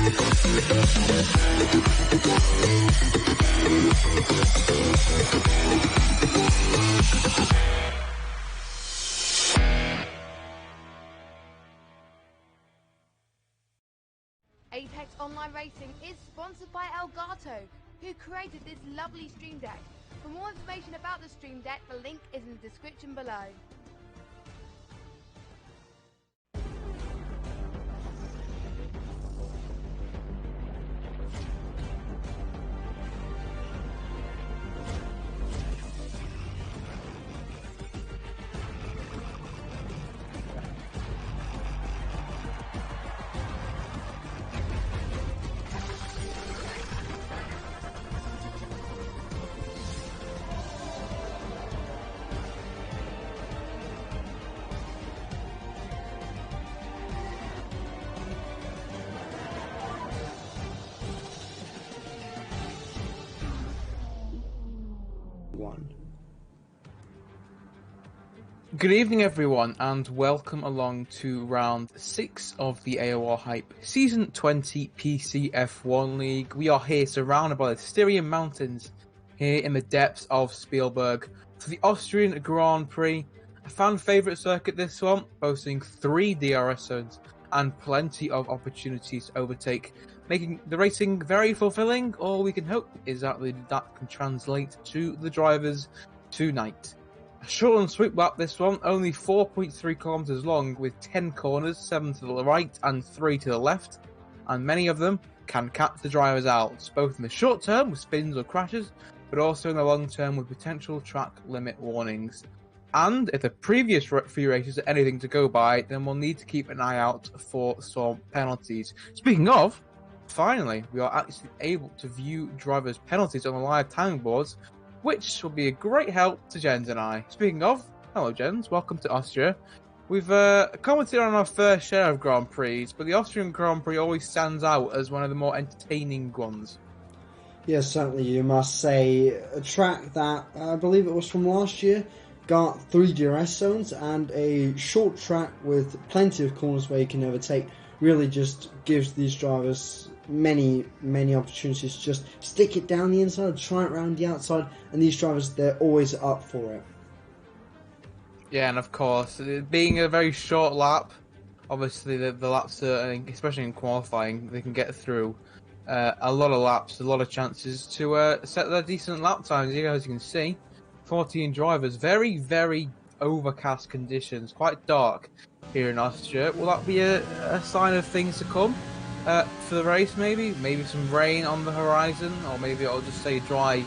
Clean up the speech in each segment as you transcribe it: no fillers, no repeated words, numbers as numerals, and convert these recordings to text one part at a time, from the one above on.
Apex Online Racing is sponsored by Elgato, who created this lovely stream deck. For more information about the stream deck, the link is in the description below. Good evening everyone and welcome along to round 6 of the AOR Hype Season 20 PC F1 League. We are here surrounded by the Styrian Mountains here in the depths of Spielberg for the Austrian Grand Prix. A fan favourite circuit this one, boasting 3 DRS zones and plenty of opportunities to overtake, making the racing very fulfilling. All we can hope is that can translate to the drivers tonight. Short and sweet lap this one, only 4.3 kilometers long with 10 corners, 7 to the right and 3 to the left, and many of them can catch the drivers out, both in the short term with spins or crashes, but also in the long term with potential track limit warnings. And if the previous few races are anything to go by, then we'll need to keep an eye out for some penalties. Speaking of, finally, we are actually able to view drivers' penalties on the live timing boards, which will be a great help to Jens and I. Speaking of, hello Jens, welcome to Austria. We've commented on our fair share of Grand Prix, but the Austrian Grand Prix always stands out as one of the more entertaining ones. Yes, certainly you must say. A track that, I believe it was from last year, got 3 DRS zones and a short track with plenty of corners where you can overtake. Really just gives these drivers many opportunities to just stick it down the inside, try it around the outside, and these drivers, they're always up for it. Yeah, and of course, being a very short lap, obviously the laps are, especially in qualifying, they can get through a lot of laps, a lot of chances to set their decent lap times. As you can see, 14 drivers, very overcast conditions, quite dark here in Austria. Will that be a sign of things to come? For the race, maybe some rain on the horizon, or maybe it'll just stay dry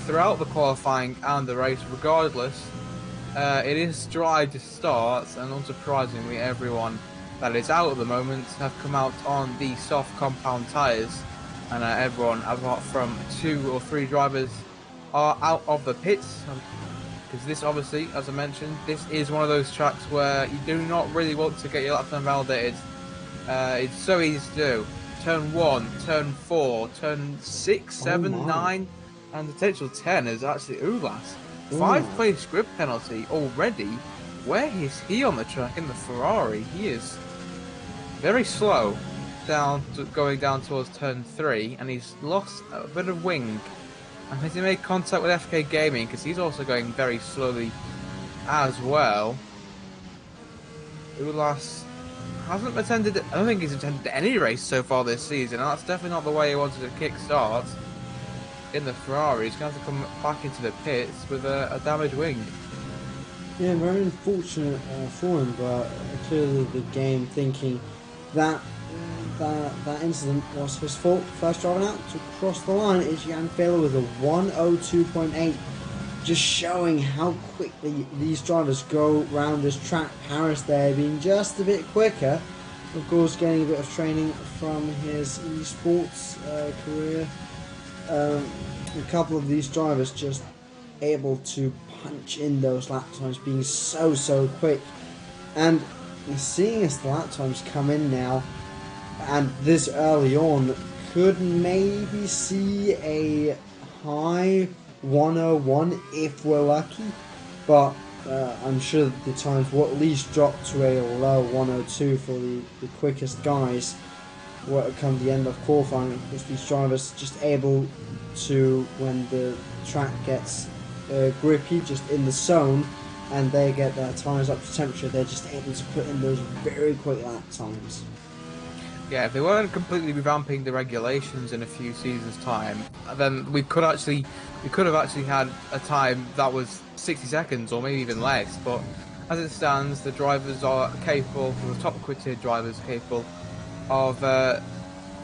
throughout the qualifying and the race. Regardless, it is dry to start, and unsurprisingly, everyone that is out at the moment have come out on the soft compound tyres, and everyone apart from 2 or 3 drivers are out of the pits. Because this, obviously, as I mentioned, this is one of those tracks where you do not really want to get your lap time validated. It's so easy to do. Turn 1, turn 4, turn 6, 7, 9, and potential 10 is actually Ulas. 5-place grid penalty already. Where is he on the track in the Ferrari? He is very slow going down towards turn 3, and he's lost a bit of wing. And has he made contact with FK Gaming? Because he's also going very slowly as well. Ulas hasn't attended, I don't think he's attended any race so far this season, and that's definitely not the way he wanted to kick-start in the Ferrari. He's going to have to come back into the pits with a damaged wing. Yeah, very unfortunate for him, but clearly the game thinking that that incident was his fault. First driver out to cross the line is Jan Fehler with a 102.8. Just showing how quickly these drivers go round this track. Paris there being just a bit quicker. Of course, getting a bit of training from his esports career. A couple of these drivers just able to punch in those lap times, being so quick. And seeing as the lap times come in now, and this early on, could maybe see a high 101 if we're lucky, but I'm sure the times will at least drop to a low 102 for the quickest guys. come the end of qualifying, because these drivers just able to, when the track gets grippy, just in the zone, and they get their tyres up to temperature, they're just able to put in those very quick lap times. Yeah, if they weren't completely revamping the regulations in a few seasons' time, then we could have actually had a time that was 60 seconds or maybe even less. But as it stands, the drivers are capable, the top quid-tier drivers are capable of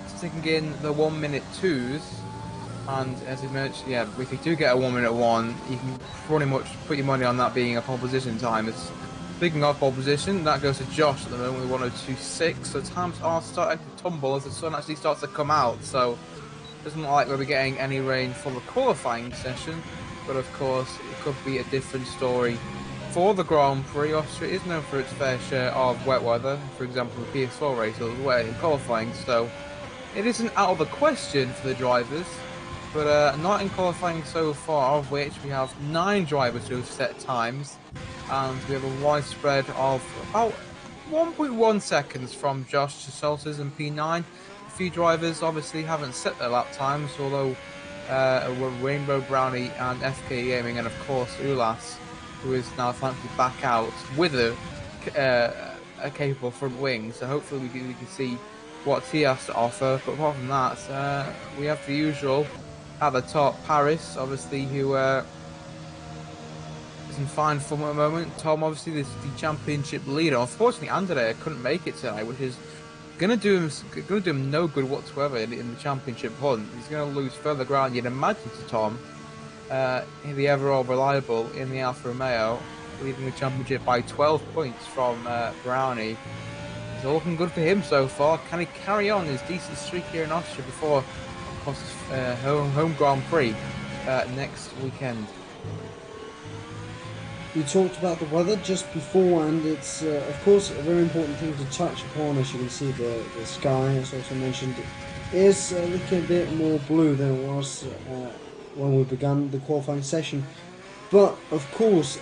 sticking in the 1 minute 2s. And as you mentioned, yeah, if you do get a 1 minute 1, you can pretty much put your money on that being a pole position time. Speaking of pole position, that goes to Josh at the moment with 102.6, so times are starting to tumble as the sun actually starts to come out, so it doesn't look like we'll be getting any rain for the qualifying session, but of course it could be a different story for the Grand Prix. Austria is known for its fair share of wet weather, for example the PS4 race was wet in qualifying, so it isn't out of the question for the drivers, but not in qualifying so far, of which we have 9 drivers who have set times. And we have a widespread of about 1.1 seconds from Josh to Salters and P9. A few drivers obviously haven't set their lap times, although were Rainbow Brownie and FK Gaming, and of course Ulas, who is now thankfully back out with a capable front wing. So hopefully we can see what he has to offer. But apart from that, we have the usual at the top, Paris, obviously, who in fine form at the moment. Tom, obviously, this is the championship leader. Unfortunately, Andrea couldn't make it tonight, which is gonna do him no good whatsoever in the championship hunt. He's gonna lose further ground, you'd imagine, to Tom, the ever reliable in the Alfa Romeo, leading the championship by 12 points from Brownie. It's all looking good for him so far. Can he carry on his decent streak here in Austria before, of course, home Grand Prix next weekend? We talked about the weather just before, and it's of course a very important thing to touch upon. As you can see, the sky, as also mentioned, is looking a bit more blue than it was when we began the qualifying session. But of course,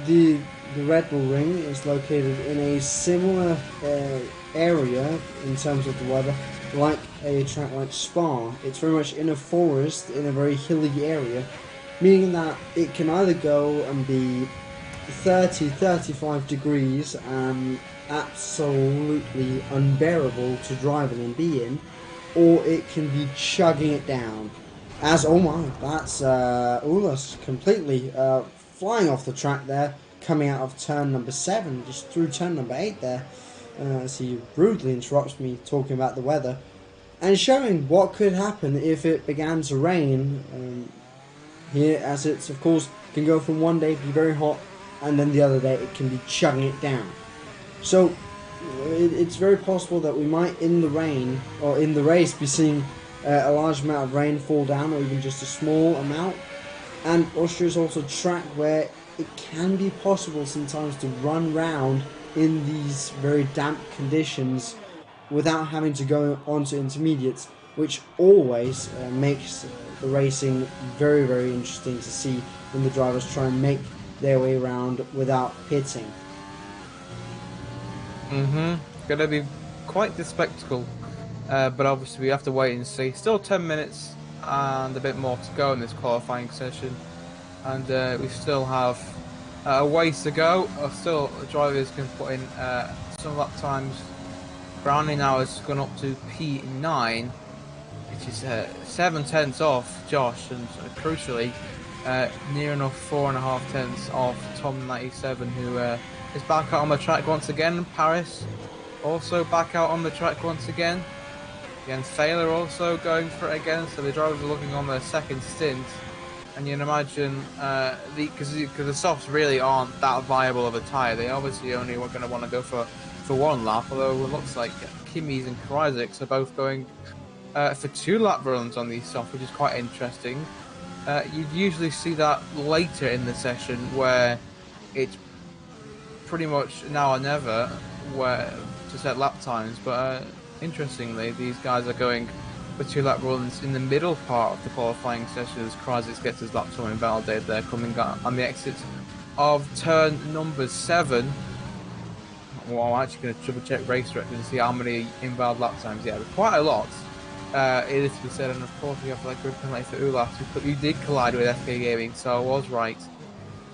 the Red Bull Ring is located in a similar area in terms of the weather, like a track like Spa. It's very much in a forest, in a very hilly area, meaning that it can either go and be 30-35 degrees and absolutely unbearable to drive in and be in, or it can be chugging it down. Oh my, that's Ulas completely flying off the track there, coming out of turn number 7, just through turn number 8 there, as he rudely interrupts me talking about the weather, and showing what could happen if it began to rain. Here, as it's, of course, can go from one day to be very hot, and then the other day it can be chugging it down. So it's very possible that we might, in the rain, or in the race, be seeing a large amount of rain fall down, or even just a small amount. And Austria is also a track where it can be possible sometimes to run round in these very damp conditions without having to go onto intermediates, which always makes the racing very, very interesting to see when the drivers try and make their way around without pitting. Gonna be quite the spectacle, but obviously we have to wait and see. Still 10 minutes and a bit more to go in this qualifying session, and we still have a ways to go. Still, the drivers can put in some lap times. Brownie now has gone up to P9, which is 7/10 off Josh, and crucially near enough 4.5 tenths off Tom 97, who is back out on the track once again. Paris also back out on the track once again. Again, Thaler also going for it again, so the drivers are looking on their second stint. And you can imagine, because the softs really aren't that viable of a tyre, they obviously only are going to want to go for one lap, although it looks like Kimi's and Kryzik's are both going for 2 lap runs on these softs, which is quite interesting. You'd usually see that later in the session, where it's pretty much now or never where to set lap times, but interestingly, these guys are going for 2 lap runs in the middle part of the qualifying session as Kryzik gets his lap time invalidated there, coming on the exit of turn number 7. Well, I'm actually going to triple check race record and see how many invalid lap times. Yeah, quite a lot. It is to be said, and of course we have like grid penalty for Ulas, who did collide with FK Gaming, so I was right.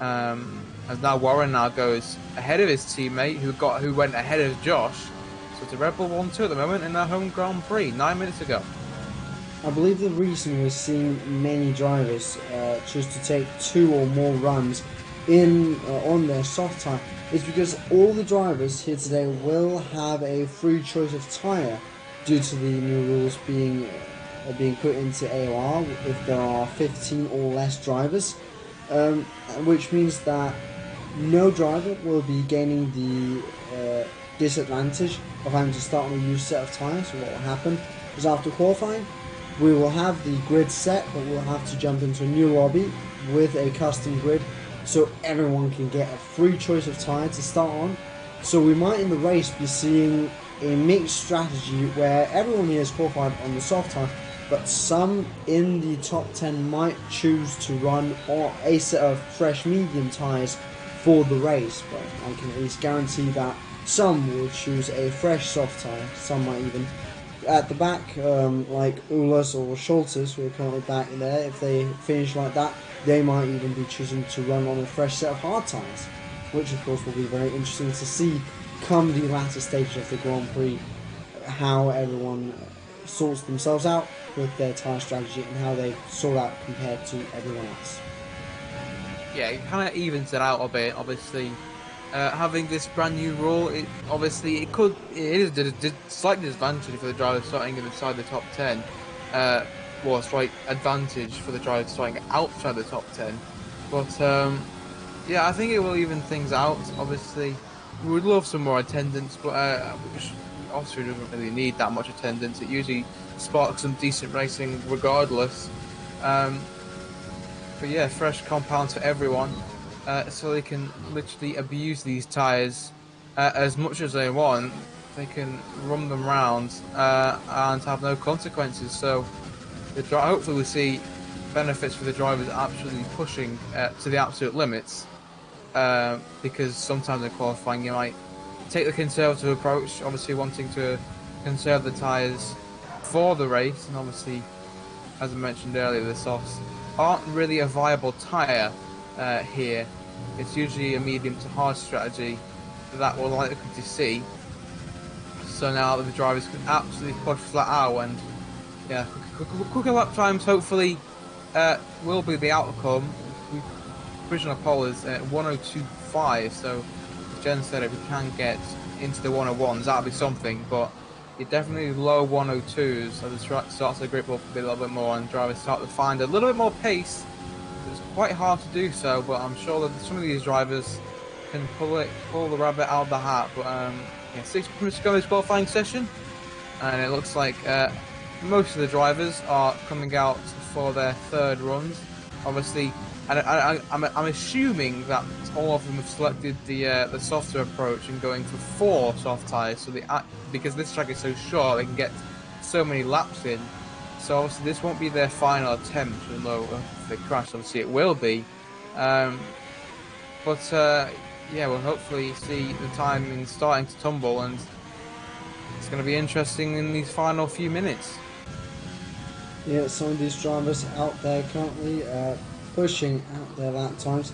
As now Warren now goes ahead of his teammate who went ahead of Josh. So it's a Red Bull 1-2 at the moment in their home Grand Prix 9 minutes ago. I believe the reason we're seeing many drivers choose to take 2 or more runs on their soft tyre is because all the drivers here today will have a free choice of tyre due to the new rules being put into AOR if there are 15 or less drivers, which means that no driver will be gaining the disadvantage of having to start on a used set of tyres. So what will happen is after qualifying we will have the grid set, but we'll have to jump into a new lobby with a custom grid so everyone can get a free choice of tyre to start on. So we might in the race be seeing a mixed strategy where everyone here is qualified on the soft tyre, but some in the top 10 might choose to run on a set of fresh medium tyres for the race, but I can at least guarantee that some will choose a fresh soft tyre. Some might even at the back, like Ulas or Schultes, who are currently back in there, if they finish like that, they might even be choosing to run on a fresh set of hard tyres, which of course will be very interesting to see come the latter stages of the Grand Prix, how everyone sorts themselves out with their tyre strategy and how they sort out compared to everyone else. Yeah, it kind of evens it out a bit. Obviously, having this brand new rule, it is a slight disadvantage for the drivers starting inside the top 10. Well, a slight advantage for the drivers starting outside the top 10. But yeah, I think it will even things out. Obviously, we would love some more attendance, but Austria doesn't really need that much attendance. It usually sparks some decent racing regardless. But yeah, fresh compounds for everyone, so they can literally abuse these tyres as much as they want. They can run them round and have no consequences. So hopefully we'll see benefits for the drivers absolutely pushing to the absolute limits, because sometimes in qualifying you might take the conservative approach, obviously wanting to conserve the tyres for the race, and obviously, as I mentioned earlier, the softs aren't really a viable tyre here. It's usually a medium to hard strategy that we're likely to see. So now the drivers can absolutely push flat out, and yeah, quicker lap times hopefully will be the outcome. Original poll is 102.5, so as Jen said, if we can get into the 101s, that'll be something, but you're definitely low 102s, so the track starts to grip up a little bit more and drivers start to find a little bit more pace. It's quite hard to do so, but I'm sure that some of these drivers can pull the rabbit out of the hat. But yeah, 6 minutes to go in this qualifying session, and it looks like most of the drivers are coming out for their third runs. Obviously, and I'm assuming that all of them have selected the softer approach and going for 4 soft tyres, so because this track is so short, they can get so many laps in. So obviously this won't be their final attempt, although if they crash, obviously it will be. But yeah, we'll hopefully see the timing starting to tumble, and it's going to be interesting in these final few minutes. Yeah, some of these drivers out there currently pushing out their lap times.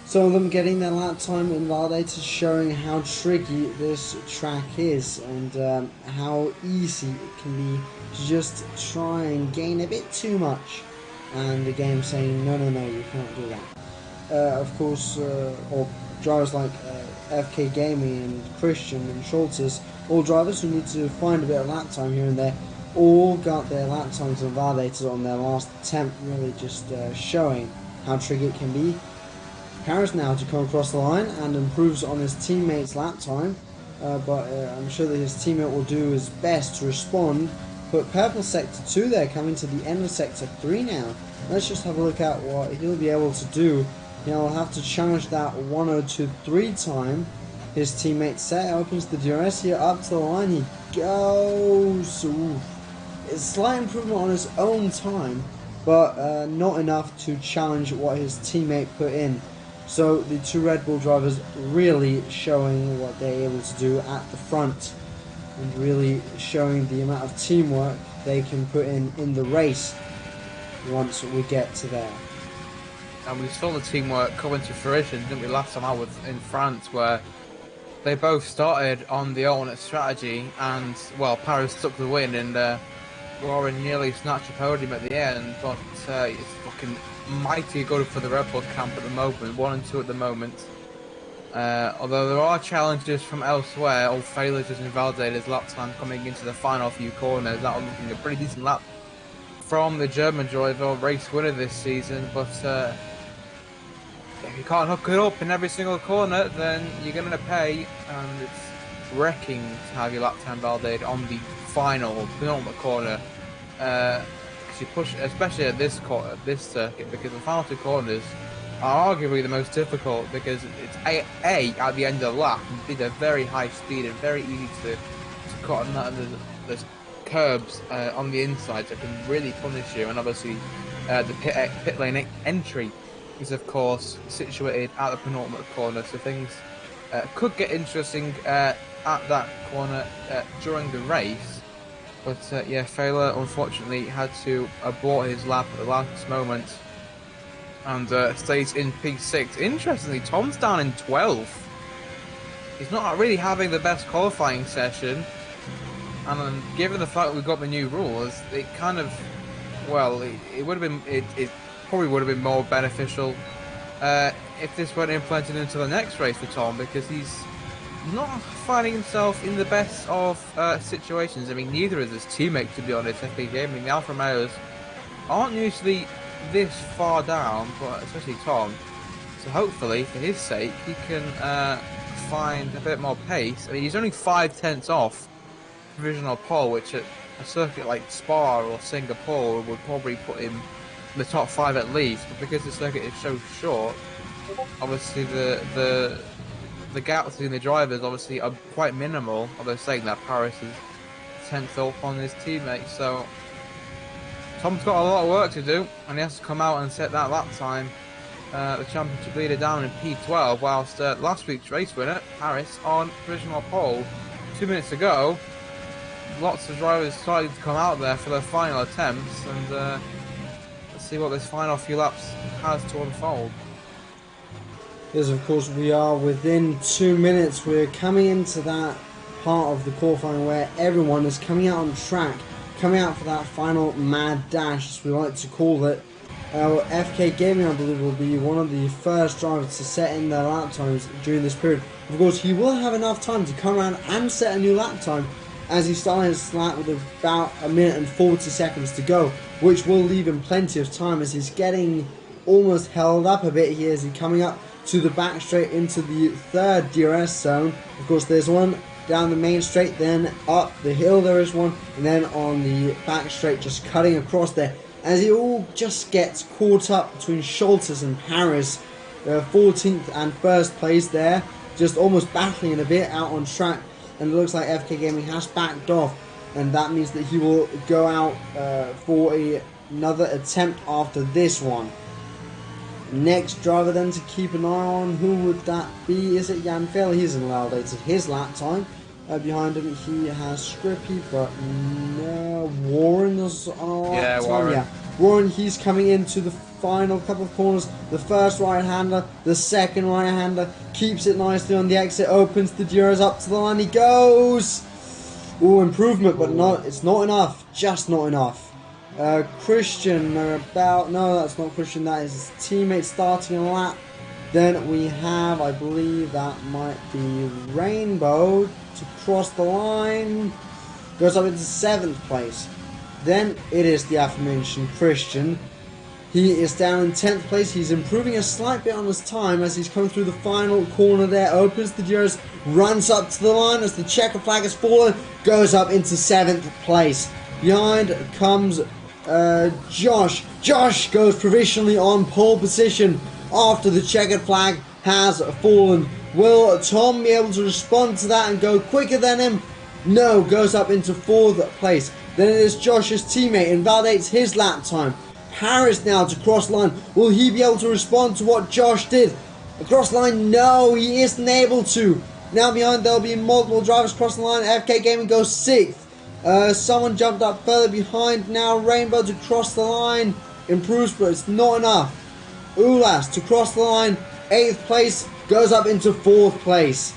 Some of them getting their lap time invalidated, showing how tricky this track is and how easy it can be to just try and gain a bit too much, and the game saying no, you can't do that. Of course, or drivers like FK Gaming and Christian and Schultes, all drivers who need to find a bit of lap time here and there, all got their lap times invalidated on their last attempt, really just showing how tricky it can be. Paris now to come across the line and improves on his teammate's lap time, but I'm sure that his teammate will do his best to respond. But purple sector 2 there, coming to the end of sector 3 now. Let's just have a look at what he'll be able to do. He'll have to challenge that 102.3 time his teammate set. Opens the DRS here, up to the line he goes. Ooh. It's a slight improvement on his own time, but not enough to challenge what his teammate put in. So the two Red Bull drivers really showing what they're able to do at the front, and really showing the amount of teamwork they can put in the race once we get to there. And we saw the teamwork come into fruition, didn't we, last time I was in France, where they both started on the alternate strategy, and, well, Paris took the win, and Warren nearly snatched a podium at the end, but it's fucking mighty good for the Red Bull camp at the moment, 1 and 2 at the moment. Although there are challenges from elsewhere, all failures just invalidated his lap time coming into the final few corners. That was looking a pretty decent lap from the German driver, race winner this season, but if you can't hook it up in every single corner, then you're going to pay, and it's wrecking to have your lap time validated on the final penultimate corner. Because you push, especially at this circuit, because the final 2 corners are arguably the most difficult, because it's A at the end of the lap, and these are very high speed and very easy to cut, and there's curbs on the inside that can really punish you, and obviously the pit lane entry is of course situated at the penultimate corner, so things could get interesting at that corner during the race. But yeah, Failer unfortunately had to abort his lap at the last moment and stays in P6. Interestingly, Tom's down in 12th. He's not really having the best qualifying session, and given the fact we've got the new rules, it kind of, well, it would have been, it probably would have been more beneficial if this weren't implemented into the next race for Tom, because he's not finding himself in the best of situations. I mean, neither is his teammate, to be honest. FP Gaming, the Alfa Romeos aren't usually this far down, but especially Tom. So hopefully, for his sake, he can find a bit more pace. I mean, he's only 5/10 off provisional pole, which at a circuit like Spa or Singapore would probably put him in the top 5 at least. But because the circuit is so short, obviously the gap between the drivers obviously are quite minimal. Although saying that, Paris is 10th up on his teammate, so Tom's got a lot of work to do, and he has to come out and set that lap time. The championship leader down in P12, whilst last week's race winner, Paris, on provisional pole. 2 minutes ago, lots of drivers started to come out there for their final attempts, and let's see what this final few laps has to unfold. Yes, of course, we are within 2 minutes. We're coming into that part of the qualifying where everyone is coming out on track, coming out for that final mad dash, as we like to call it. FK Gaming, I believe, will be one of the first drivers to set in their lap times during this period. Of course, he will have enough time to come around and set a new lap time, as he started his lap with about 1 minute and 40 seconds to go, which will leave him plenty of time, as he's getting almost held up a bit here as he's coming up to the back straight into the third DRS zone. Of course, there's one down the main straight, then up the hill there is one, and then on the back straight just cutting across there, as he all just gets caught up between Schultes and Paris. 14th and 1st place there, just almost battling it a bit out on track, and it looks like FK Gaming has backed off, and that means that he will go out for another attempt after this one. Next driver then to keep an eye on, who would that be? Is it Jan Vale? He's invalidated his lap time. Behind him he has Scrippy, but no, Warren is on a lap time. Warren. Yeah, Warren, he's coming into the final couple of corners. The first right-hander, the second right-hander, keeps it nicely on the exit, opens the DRS up to the line, he goes! Ooh, improvement, but not, it's not enough, just not enough. Christian, no, that's not Christian, that is his teammate starting a lap. Then we have, I believe that might be Rainbow to cross the line, goes up into 7th place. Then it is the aforementioned Christian. He is down in 10th place. He's improving a slight bit on his time as he's coming through the final corner there, opens the DRS, runs up to the line as the checker flag has fallen, goes up into 7th place. Behind comes Josh. Josh goes provisionally on pole position after the checkered flag has fallen. Will Tom be able to respond to that and go quicker than him? No, goes up into 4th place. Then it is Josh's teammate, invalidates his lap time. Paris now to cross line. Will he be able to respond to what Josh did? across the line. No, he isn't able to. Now behind, there'll be multiple drivers crossing the line. FK Gaming goes 6th. Someone jumped up further behind. Now Rainbow to cross the line. Improves, but it's not enough. Ulas to cross the line. 8th place, goes up into 4th place.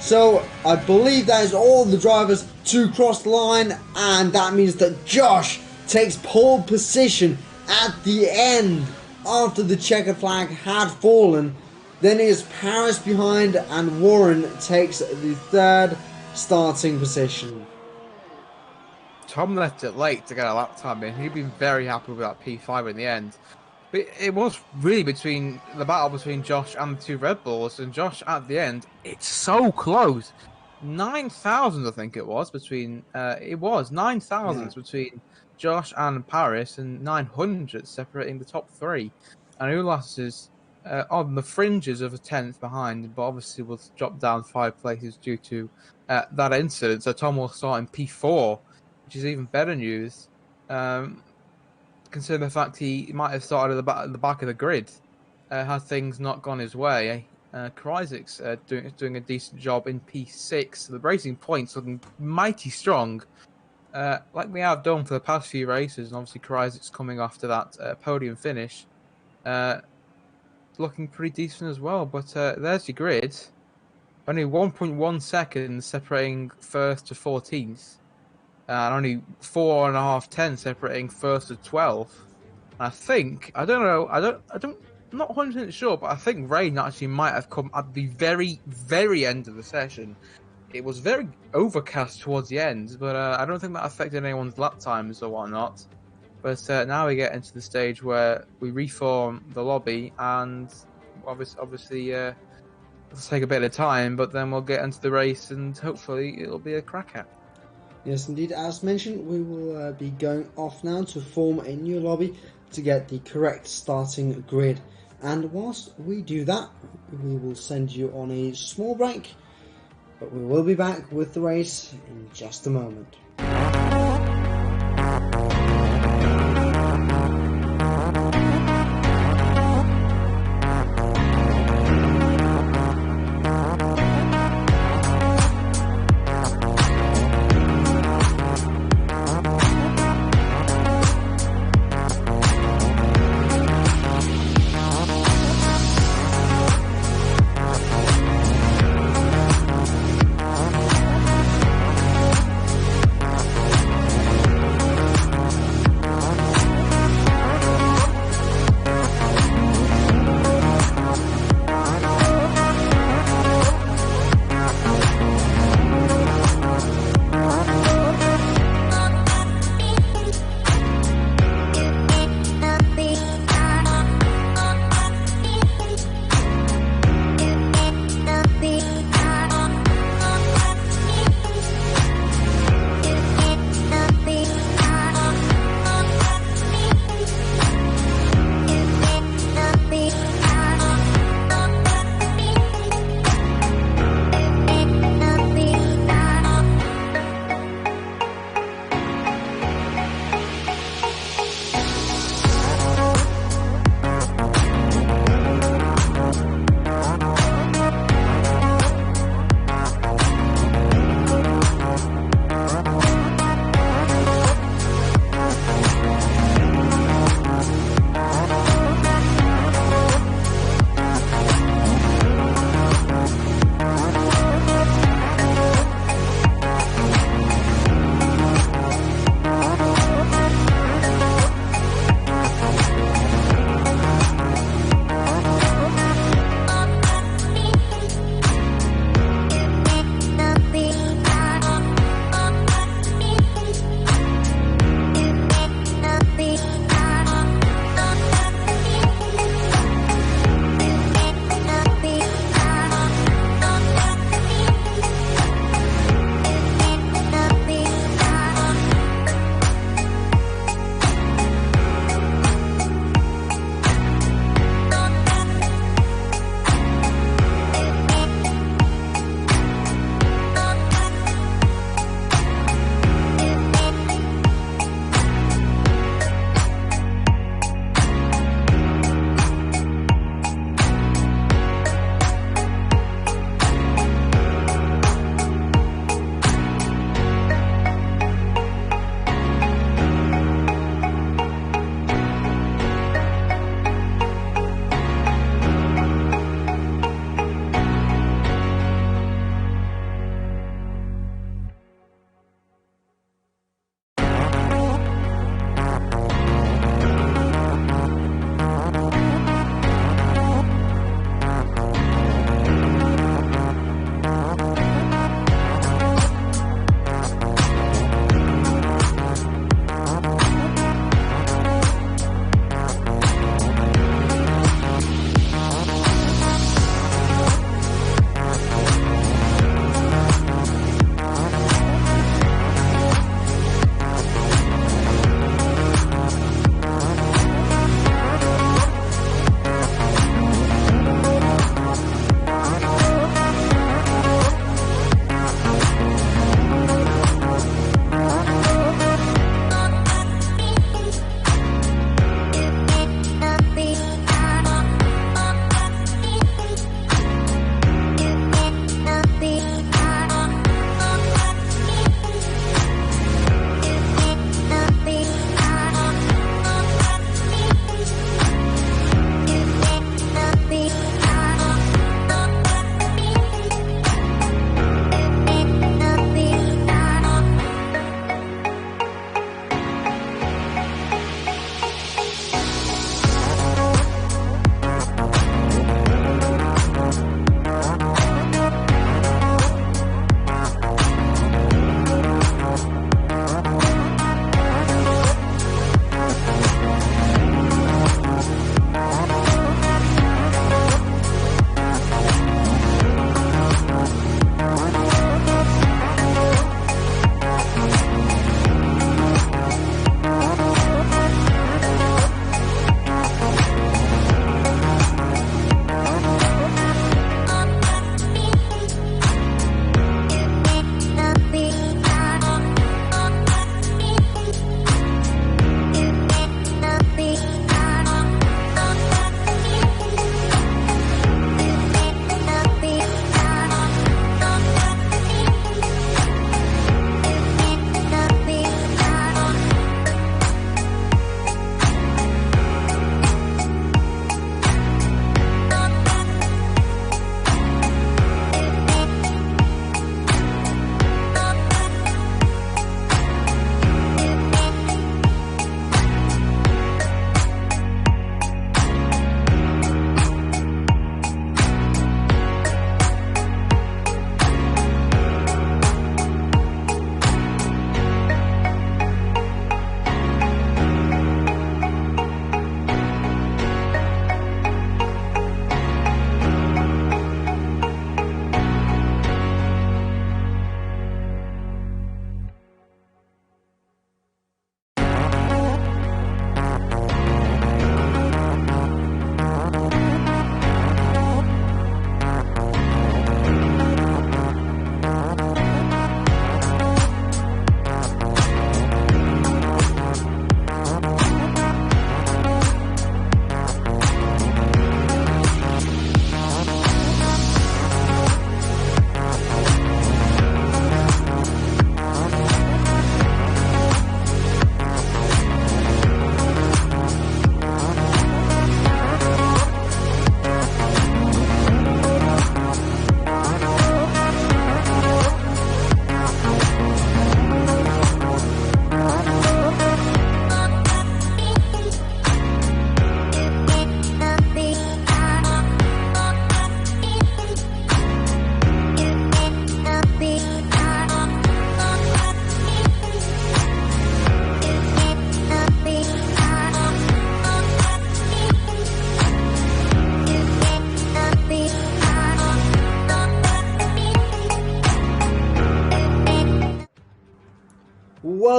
So I believe that is all the drivers to cross the line, and that means that Josh takes pole position at the end after the checkered flag had fallen. Then it is Paris behind, and Warren takes the 3rd starting position. Tom left it late to get a lap time in. He'd been very happy with that P5 in the end. But it was really between the battle between Josh and the 2 Red Bulls, and Josh at the end, it's so close. 9,000, I think it was, between 9,000 between Josh and Paris, and 900 separating the top 3. And Ulas is on the fringes of a 10th behind, but obviously will drop down 5 places due to that incident. So Tom will start in P4, which is even better news. Considering the fact he might have started at the back of the grid, had things not gone his way. Kreizik's doing a decent job in P6. The racing points looking mighty strong, like we have done for the past few races. And obviously Kreizik's coming after that podium finish, looking pretty decent as well. But there's your grid. Only 1.1 seconds separating 1st to 14th. And only 4.5 tenths separating 1st to 12th. I think, I'm not 100% sure, but I think rain actually might have come at the very, very end of the session. It was very overcast towards the end, but I don't think that affected anyone's lap times or whatnot. But now we get into the stage where we reform the lobby, and obviously it'll take a bit of time, but then we'll get into the race, and hopefully it'll be a cracker. Yes, indeed. As mentioned, we will be going off now to form a new lobby to get the correct starting grid. And whilst we do that, we will send you on a small break. But we will be back with the race in just a moment.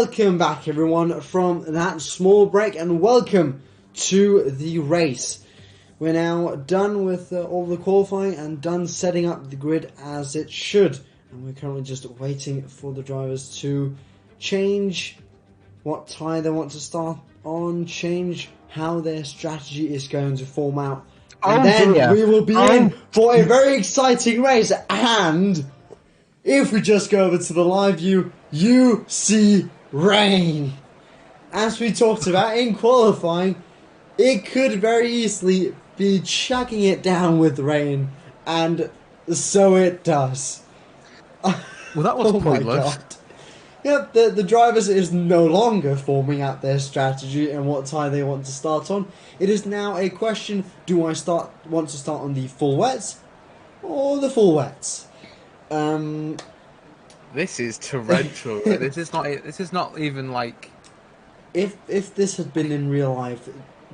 welcome back everyone from that small break, and welcome to the race. We're now done with all the qualifying and done setting up the grid as it should, and we're currently just waiting for the drivers to change what tyre they want to start on, change how their strategy is going to form out, and then we will be in for a very exciting race. And if we just go over to the live view, you see rain. As we talked about in qualifying, it could very easily be chucking it down with rain, and so it does. Well, that was pointless. Yep, the drivers is no longer forming out their strategy and what tyre they want to start on. It is now a question: do I want to start on the full wets or the full wets? This is torrential. This is not even like. If this had been in real life,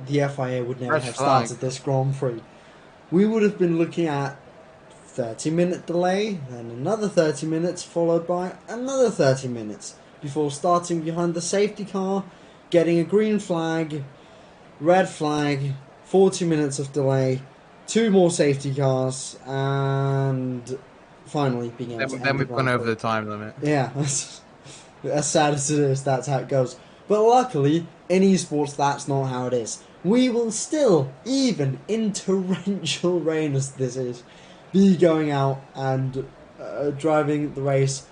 the FIA would never have started this Grand Prix. We would have been looking at 30-minute delay, then another 30 minutes, followed by another 30 minutes before starting behind the safety car, getting a green flag, red flag, 40 minutes of delay, 2 more safety cars, and finally being able to end the Grand Prix. Then we've gone over the time limit. Yeah, as sad as it is, that's how it goes. But luckily, in esports, that's not how it is. We will still, even in torrential rain as this is, be going out and driving the race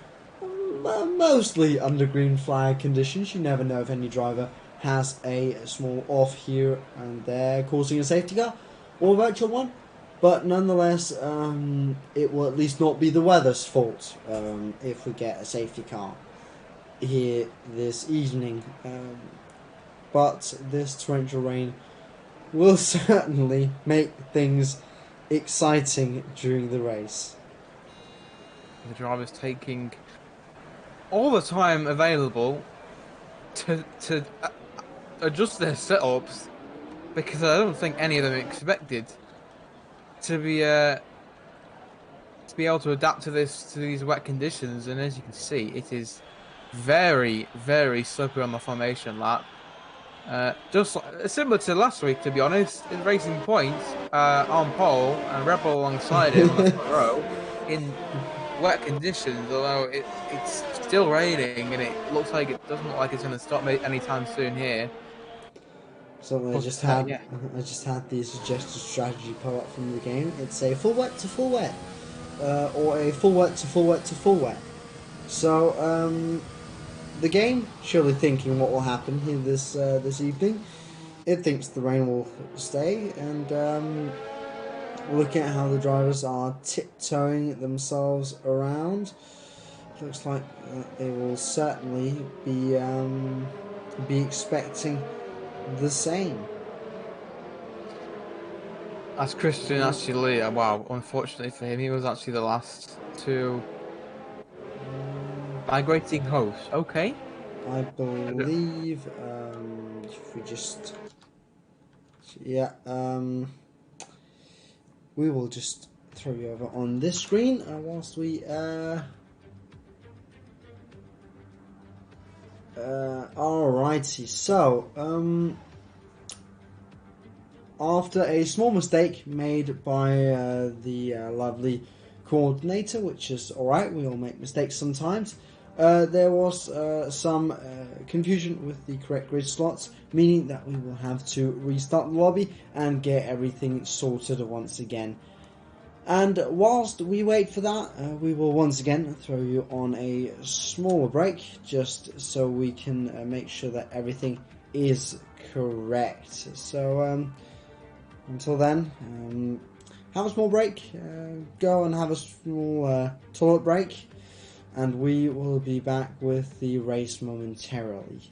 mostly under green flag conditions. You never know if any driver has a small off here and there causing a safety car or a virtual one, but nonetheless it will at least not be the weather's fault if we get a safety car here this evening, but this torrential rain will certainly make things exciting during the race. The driver's taking all the time available to adjust their setups, because I don't think any of them expected to be able to adapt to these wet conditions. And as you can see, it is very, very slippery on the formation lap. Just similar to last week, to be honest, in Racing Point on pole and Red Bull alongside him on the front row in wet conditions. Although it's still raining and it looks like it doesn't look like it's going to stop anytime soon here. So I just had the suggested strategy pop up from the game. It's a full wet to full wet, or a full wet to full wet to full wet. So the game, surely thinking what will happen here this evening, it thinks the rain will stay, and looking at how the drivers are tiptoeing themselves around, looks like they will certainly be expecting the same. As Christian actually, wow, unfortunately for him, he was actually the last to migrating host. Okay. I believe if we just we will just throw you over on this screen whilst we alrighty. So after a small mistake made by the lovely coordinator, which is alright, we all make mistakes sometimes, there was some confusion with the correct grid slots, meaning that we will have to restart the lobby and get everything sorted once again. And whilst we wait for that, we will once again throw you on a smaller break, just so we can make sure that everything is correct. So until then, have a small break, go and have a small toilet break, and we will be back with the race momentarily.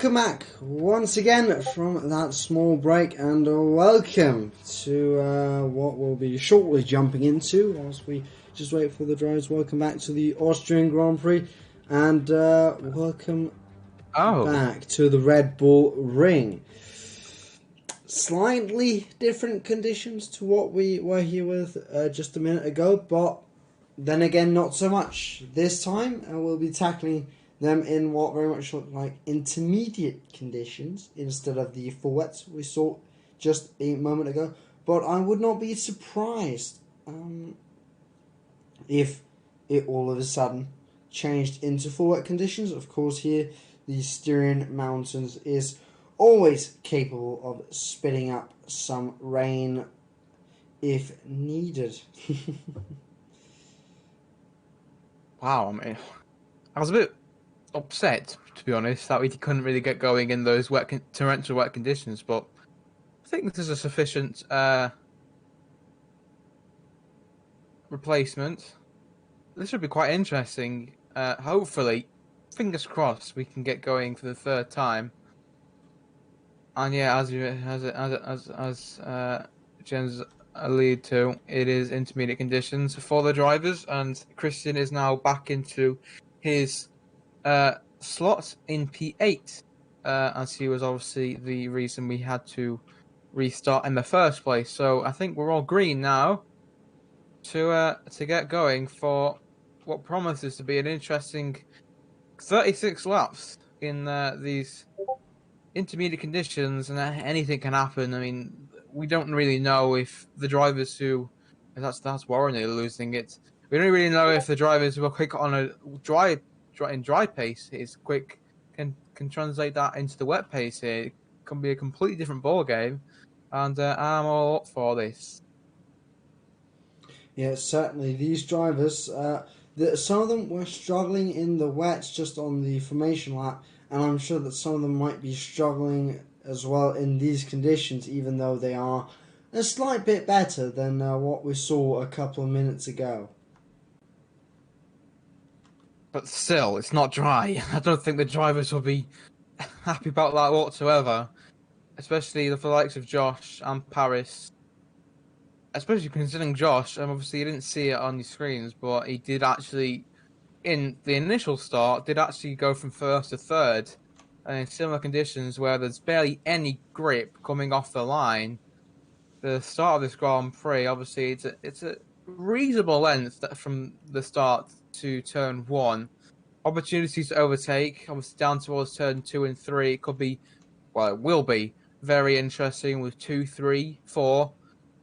welcome back once again from that small break, and welcome to what we'll be shortly jumping into whilst we just wait for the drivers. Welcome back to the Austrian Grand Prix, and welcome back to the Red Bull Ring. Slightly different conditions to what we were here with just a minute ago, but then again not so much. This time we'll be tackling them in what very much look like intermediate conditions instead of the full wets we saw just a moment ago. But I would not be surprised if it all of a sudden changed into full wet conditions. Of course, here the Styrian Mountains is always capable of spitting up some rain if needed. Wow, I mean, I was a bit upset, to be honest, that we couldn't really get going in those torrential wet conditions, but I think this is a sufficient replacement. This should be quite interesting. Hopefully, fingers crossed, we can get going for the third time. And yeah, as Jen's alluded to, it is intermediate conditions for the drivers, and Christian is now back into his slot in P8, as he was obviously the reason we had to restart in the first place. So I think we're all green now to get going for what promises to be an interesting 36 laps in these intermediate conditions, and anything can happen. I mean, we don't really know if the drivers who that's Warren losing it. We don't really know if the drivers who are quick on a dry pace is quick can translate that into the wet pace here. It can be a completely different ball game, and I'm all up for this. Yeah, certainly these drivers, some of them were struggling in the wets just on the formation lap, and I'm sure that some of them might be struggling as well in these conditions, even though they are a slight bit better than what we saw a couple of minutes ago. But still, it's not dry. I don't think the drivers will be happy about that whatsoever, especially the likes of Josh and Paris. Especially considering Josh, obviously you didn't see it on your screens, but he did actually, in the initial start, did actually go from first to third, and in similar conditions where there's barely any grip coming off the line. The start of this Grand Prix, obviously, it's a reasonable length from the start to turn 1. Opportunities to overtake, obviously down towards turn 2 and 3, it could be, well, it will be very interesting with 2, 3, 4.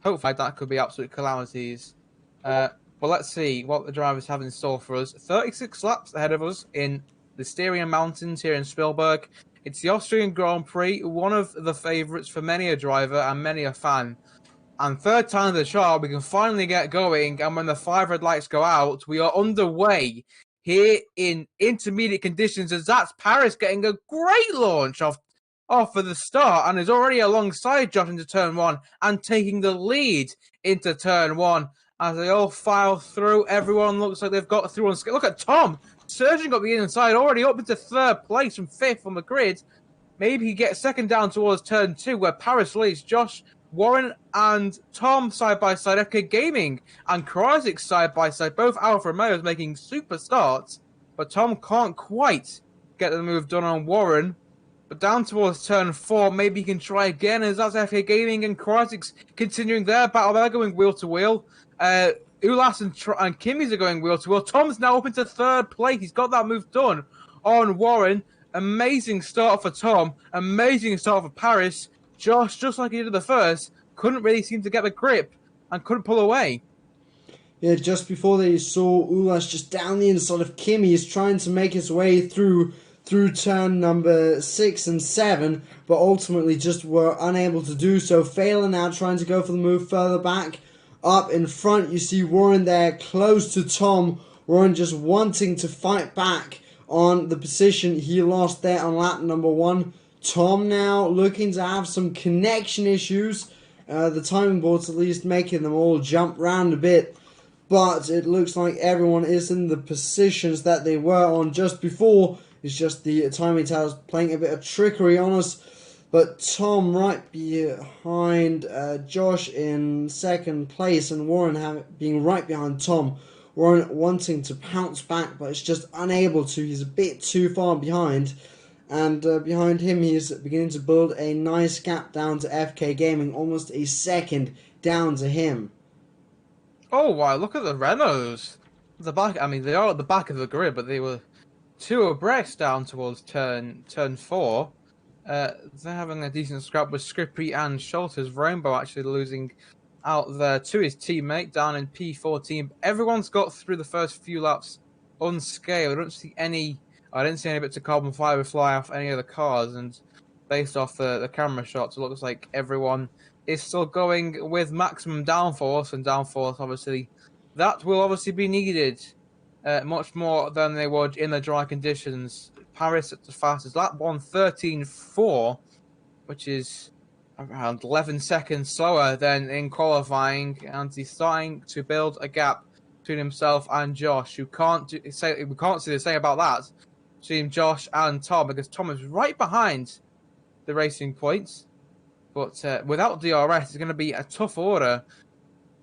Hopefully that could be absolute calamities. But let's see what the drivers have in store for us. 36 laps ahead of us in the Styrian Mountains here in Spielberg. It's the Austrian Grand Prix, one of the favourites for many a driver and many a fan. And third time the charm, we can finally get going, and when the 5 red lights go out, we are underway here in intermediate conditions, as that's Paris getting a great launch off for the start, and is already alongside Josh into turn 1 and taking the lead into turn 1 as they all file through. Everyone looks like they've got through on scale. Look at Tom surging up the inside, already up into third place from 5th on the grid. Maybe he gets second down towards turn 2, where Paris leads Josh, Warren and Tom side by side. FK Gaming and Krajic's side by side, both Alfa Romeos making super starts, but Tom can't quite get the move done on Warren. But down towards turn 4, maybe he can try again, as that's FK Gaming and Krajic's continuing their battle. They're going wheel to wheel. Ulas and Kimmy's are going wheel to wheel. Tom's now up into third place. He's got that move done on Warren. Amazing start for Tom. Amazing start for Paris. Josh, just like he did the first, couldn't really seem to get the grip and couldn't pull away. Yeah, just before they saw Ulas just down the inside of Kimmy. He's trying to make his way through turn number 6 and 7, but ultimately just were unable to do so. Failing out, trying to go for the move further back. Up in front, you see Warren there close to Tom. Warren just wanting to fight back on the position he lost there on lap number 1. Tom now looking to have some connection issues. The timing boards at least making them all jump round a bit. But it looks like everyone is in the positions that they were on just before. It's just the timing towers playing a bit of trickery on us. But Tom right behind Josh in second place, and Warren being right behind Tom. Warren wanting to pounce back, but it's just unable to. He's a bit too far behind. And behind him, he's beginning to build a nice gap down to FK Gaming, almost a second down to him. Oh wow! Look at the Renaults. The back. I mean, they are at the back of the grid, but they were 2 abreast down towards turn 4. They're having a decent scrap with Scrippy and Schulters. Rainbow actually losing out there to his teammate down in P14. Everyone's got through the first few laps unscathed. I didn't see any bits of carbon fiber fly off any of the cars, and based off the camera shots, it looks like everyone is still going with maximum downforce, and downforce obviously that will obviously be needed much more than they would in the dry conditions. Paris at the fastest lap, 1:13.4, which is around 11 seconds slower than in qualifying, and he's starting to build a gap between himself and Josh. We can't say the same about that between Josh and Tom, because Tom is right behind the racing points. But without DRS, it's going to be a tough order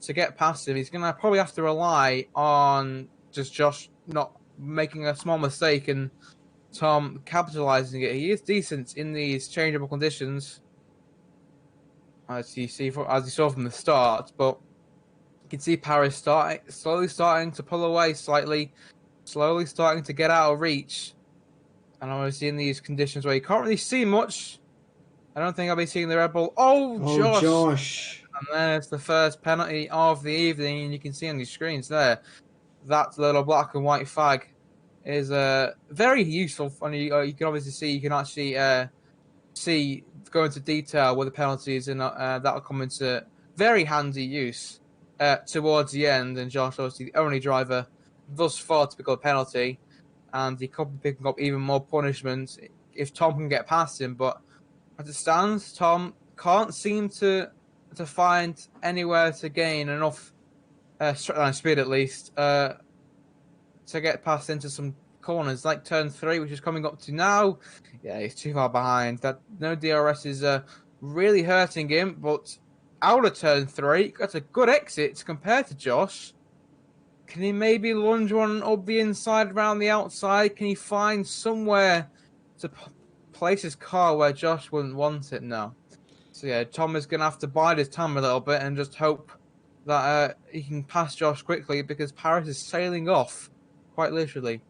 to get past him. He's going to probably have to rely on just Josh not making a small mistake and Tom capitalizing it. He is decent in these changeable conditions, as you saw from the start. But you can see Paris slowly starting to pull away slightly, slowly starting to get out of reach. And obviously in these conditions where you can't really see much, I don't think I'll be seeing the Red Bull. Oh, Josh! And then it's the first penalty of the evening, and you can see on these screens there that little black and white flag is very useful. And you can obviously see, you can actually go into detail with the penalties, and that'll come into very handy use towards the end. And Josh, obviously the only driver thus far to pick up a penalty, and he could be picking up even more punishment if Tom can get past him. But as it stands, Tom can't seem to find anywhere to gain enough straight line speed, at least, to get past into some corners, like turn 3, which is coming up to now. Yeah, he's too far behind. That no DRS is really hurting him, but out of turn 3, that's a good exit compared to Josh. Can he maybe lunge one up the inside, around the outside? Can he find somewhere to place his car where Josh wouldn't want it? No. So yeah, Tom is going to have to bide his time a little bit and just hope that he can pass Josh quickly, because Paris is sailing off, quite literally.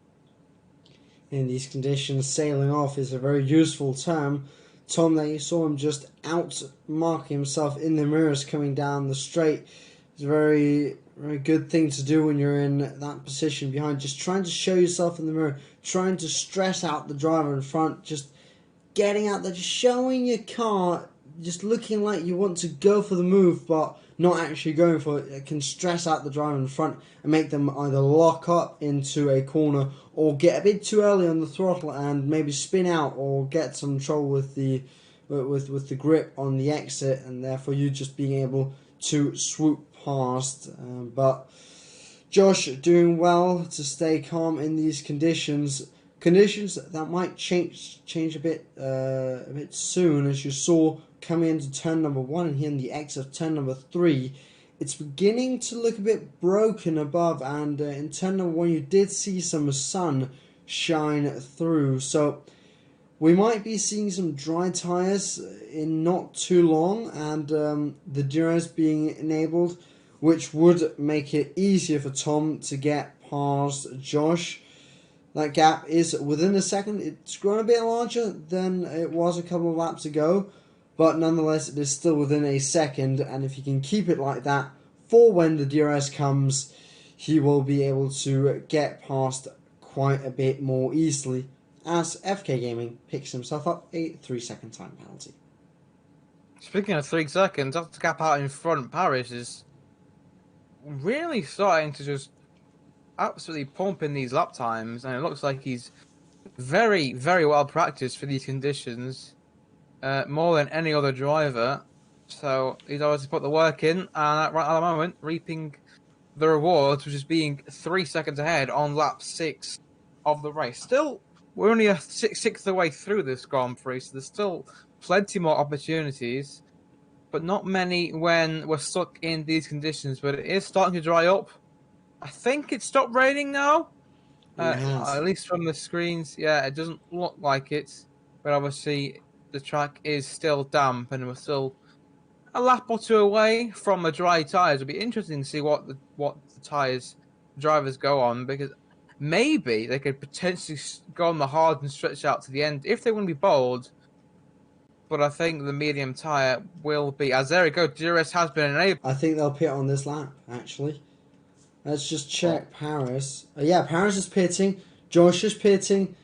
In these conditions, sailing off is a very useful term. Tom, that you saw him just outmarking himself in the mirrors coming down the straight, is a very, very good thing to do when you're in that position behind. Just trying to show yourself in the mirror, trying to stress out the driver in front, just getting out there, just showing your car, just looking like you want to go for the move, but not actually going for it. It can stress out the driver in front and make them either lock up into a corner or get a bit too early on the throttle and maybe spin out or get some trouble with the grip on the exit, and therefore you just being able to swoop past. But Josh doing well to stay calm in these conditions that might change a bit soon, as you saw coming into turn number 1 and here in the exit of turn number 3. It's beginning to look a bit broken above, and in turn number 1 you did see some sun shine through, so we might be seeing some dry tyres in not too long, and the DRS being enabled, which would make it easier for Tom to get past Josh. That gap is within a second. It's grown a bit larger than it was a couple of laps ago, but nonetheless it is still within a second, and if he can keep it like that for when the DRS comes, he will be able to get past quite a bit more easily, as FK Gaming picks himself up a 3-second time penalty. Speaking of 3 seconds, that gap out in front, Paris is really starting to just absolutely pump in these lap times, and it looks like he's very, very well practiced for these conditions, more than any other driver. So he's obviously put the work in, and right at the moment, reaping the rewards, which is being 3 seconds ahead on lap 6 of the race. Still we're only a sixth of the way through this Grand Prix, so there's still plenty more opportunities, but not many when we're stuck in these conditions. But it is starting to dry up. I think it stopped raining now. It has. At least from the screens, yeah, it doesn't look like it. But obviously, the track is still damp, and we're still a lap or two away from the dry tyres. It'll be interesting to see what the tyres drivers go on, because maybe they could potentially go on the hard and stretch out to the end if they want to be bold. But I think the medium tyre will be, as there we go, DRS has been enabled. I think they'll pit on this lap, actually. Let's just check Paris. Yeah, Paris is pitting. Josh is pitting.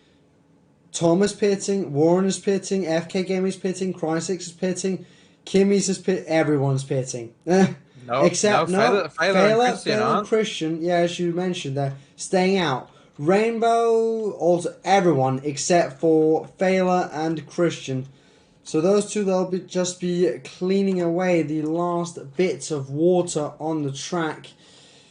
Tom is pitting. Warren is pitting. FK Gaming is pitting. Crysis is pitting. Kimmy's is pitting. Everyone's pitting. Except Fela and Christian. Yeah, as you mentioned, they're staying out. Rainbow, also everyone except for Fela and Christian. So those two, they'll just be cleaning away the last bits of water on the track.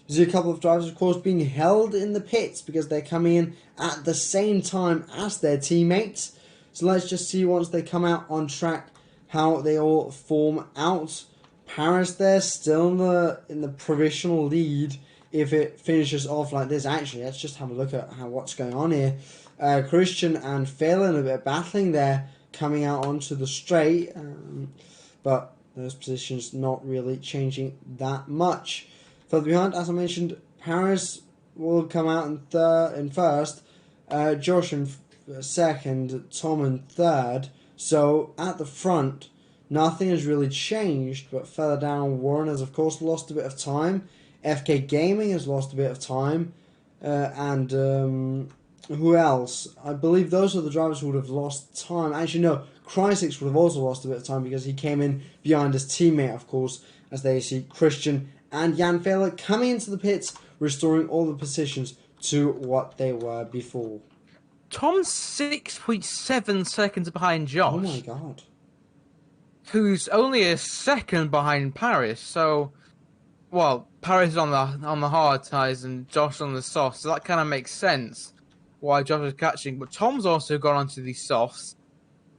There's a couple of drivers, of course, being held in the pits because they're coming in at the same time as their teammates. So let's just see once they come out on track how they all form out. Paris there, still in the provisional lead if it finishes off like this. Actually, let's just have a look at what's going on here. Christian and Phelan a bit battling there, coming out onto the straight, but those positions not really changing that much. Further behind, as I mentioned, Paris will come out in first, Josh in second, Tom in third. So at the front, nothing has really changed, but further down, Warren has of course lost a bit of time. FK Gaming has lost a bit of time, and who else? I believe those are the drivers who would have lost time. Actually, no, Crysis would have also lost a bit of time because he came in behind his teammate, of course, as they see Christian and Jan Fehler coming into the pits, restoring all the positions to what they were before. Tom's 6.7 seconds behind Josh. Oh my god. Who's only a second behind Paris. So, well, Paris is on the hard tyres and Josh on the softs. So that kind of makes sense why Josh is catching. But Tom's also gone onto the softs.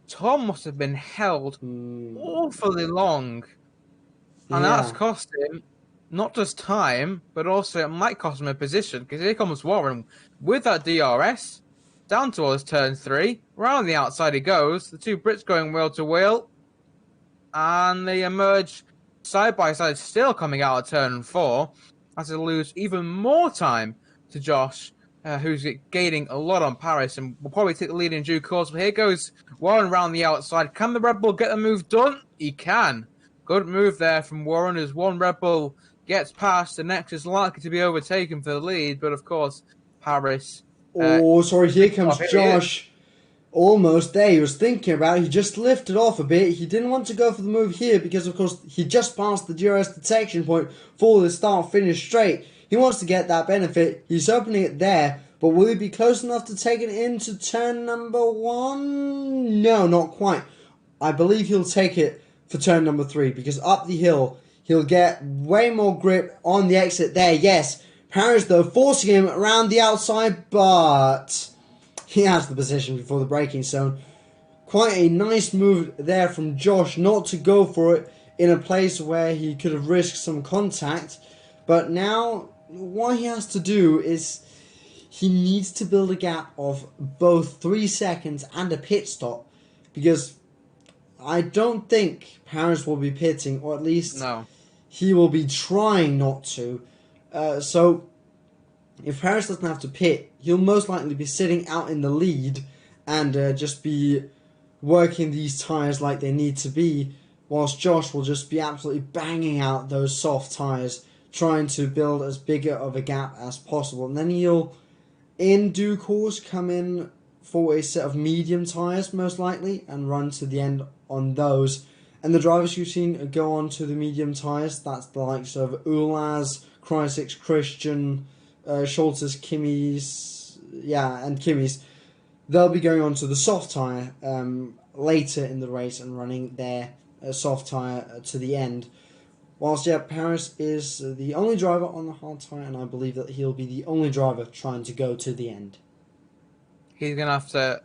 Tom must have been held awfully long. And that's cost him not just time, but also it might cost him a position. Because here comes Warren with that DRS. Down towards turn 3. Round the outside he goes. The two Brits going wheel to wheel. And they emerge side by side, still coming out of turn 4. As they lose even more time to Josh, who's gaining a lot on Paris. And will probably take the lead in due course. But here goes Warren round the outside. Can the Red Bull get the move done? He can. Good move there from Warren as one Red Bull gets past. The next is likely to be overtaken for the lead. But of course, Paris... here comes Josh. Almost there. He was thinking about it. He just lifted off a bit. He didn't want to go for the move here because, of course, he just passed the DRS detection point for the start-finish straight. He wants to get that benefit. He's opening it there. But will he be close enough to take it into turn number 1? No, not quite. I believe he'll take it for turn number 3 because up the hill, he'll get way more grip on the exit there. Yes, Paris, though, forcing him around the outside, but he has the position before the braking zone. Quite a nice move there from Josh, not to go for it in a place where he could have risked some contact. But now, what he has to do is he needs to build a gap of both 3 seconds and a pit stop. Because I don't think Paris will be pitting, or at least he will be trying not to. So, if Paris doesn't have to pit, he'll most likely be sitting out in the lead and just be working these tyres like they need to be, whilst Josh will just be absolutely banging out those soft tyres, trying to build as big of a gap as possible. And then he'll, in due course, come in for a set of medium tyres, most likely, and run to the end on those. And the drivers you've seen go on to the medium tyres, that's the likes of Ulaz, Crysis, Christian, Schultz's, Kimmy's, and Kimmy's. They'll be going on to the soft tyre later in the race and running their soft tyre to the end. Whilst, Paris is the only driver on the hard tyre, and I believe that he'll be the only driver trying to go to the end. he's going to have to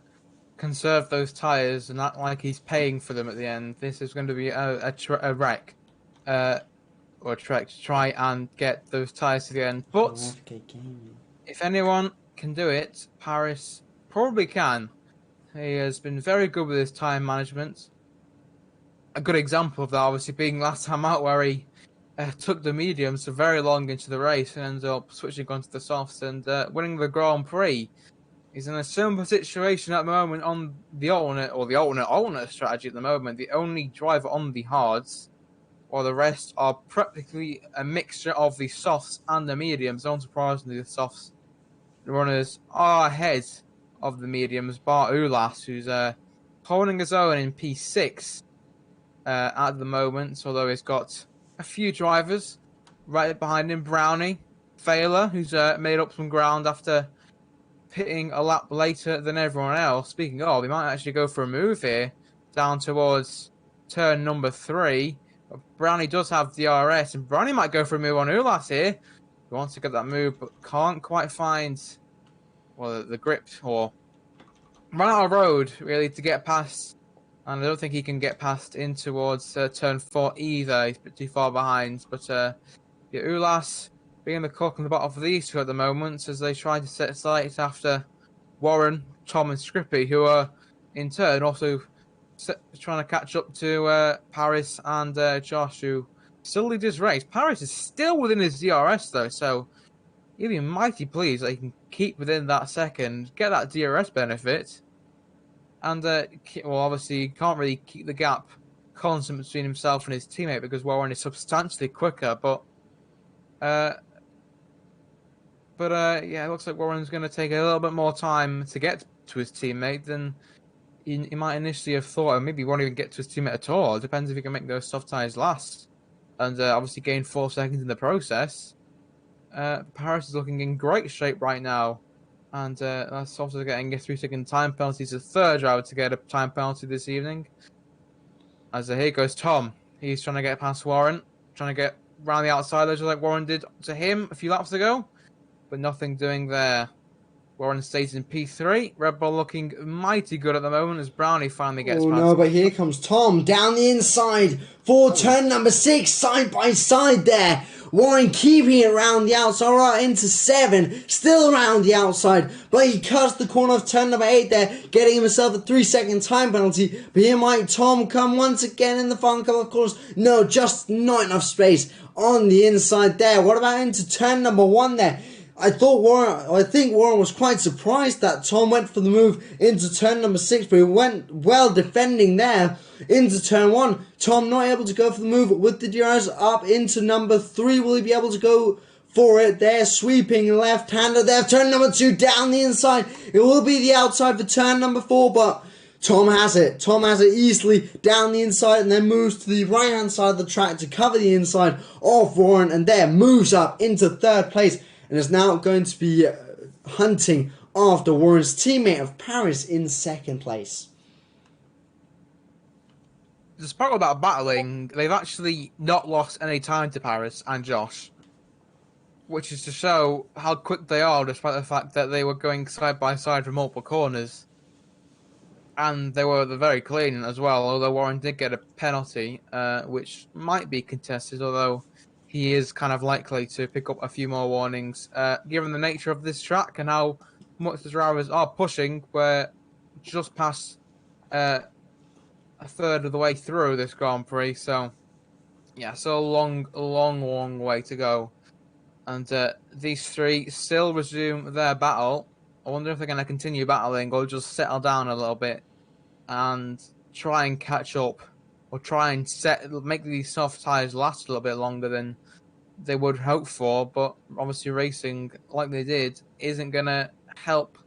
conserve those tyres and act like he's paying for them at the end. This is going to be a wreck. Or a trek to try and get those tyres to the end. But if anyone can do it, Paris probably can. He has been very good with his time management. A good example of that, obviously, being last time out where he took the mediums so very long into the race and ended up switching onto the softs and winning the Grand Prix. He's in a similar situation at the moment on the alternate strategy at the moment. The only driver on the hards, while the rest are practically a mixture of the softs and the mediums. Unsurprisingly, the softs runners are ahead of the mediums, bar Ulas, who's holding his own in P6 at the moment, although he's got a few drivers right behind him. Brownie, Failer, who's made up some ground after pitting a lap later than everyone else. Speaking of, he might actually go for a move here down towards turn number 3. Brownie does have the RS, and Brownie might go for a move on Ulas here. He wants to get that move, but can't quite find the grip or run out of road really to get past. And I don't think he can get past in towards turn 4 either. He's a bit too far behind. But Ulas being the cock on the bottom of these two at the moment as they try to set sights after Warren, Tom, and Scrippy, who are in turn also trying to catch up to Paris and Josh, who still lead this race. Paris is still within his DRS though, so he'll be mighty pleased that he can keep within that second, get that DRS benefit, and obviously he can't really keep the gap constant between himself and his teammate because Warren is substantially quicker. But it looks like Warren's going to take a little bit more time to get to his teammate than he might initially have thought, or maybe he won't even get to his teammate at all. It depends if he can make those soft tyres last. And obviously gain 4 seconds in the process. Paris is looking in great shape right now. And that's also getting a 3-second time penalty. He's the third driver to get a time penalty this evening. As here goes Tom. He's trying to get past Warren. Trying to get around the outside just like Warren did to him a few laps ago. But nothing doing there. Warren stays in P3. Red Bull looking mighty good at the moment as Brownie finally gets past. Oh no, but here comes Tom down the inside for turn number 6, side by side there. Warren keeping it around the outside, right into 7, still around the outside, but he cuts the corner of turn number 8 there, getting himself a 3-second time penalty. But here might Tom come once again in the final couple of corners. No, just not enough space on the inside there. What about into turn number 1 there? I think Warren was quite surprised that Tom went for the move into turn number 6, but he went well defending there into turn 1. Tom not able to go for the move with the DRS up into number 3. Will he be able to go for it there? Sweeping left-hander there. Turn number 2 down the inside. It will be the outside for turn number 4, but Tom has it. Tom has it easily down the inside and then moves to the right-hand side of the track to cover the inside of Warren, and there moves up into 3rd place. And is now going to be hunting after Warren's teammate of Paris in 2nd place. Despite all that battling, they've actually not lost any time to Paris and Josh, which is to show how quick they are, despite the fact that they were going side by side from multiple corners. And they were very clean as well, although Warren did get a penalty, which might be contested, although he is kind of likely to pick up a few more warnings, given the nature of this track and how much the drivers are pushing. We're just past a third of the way through this Grand Prix, so yeah, so a long way to go. And these three still resume their battle. I wonder if they're going to continue battling or just settle down a little bit and try and catch up, or try and make these soft tyres last a little bit longer than they would hope for. But obviously racing like they did isn't going to help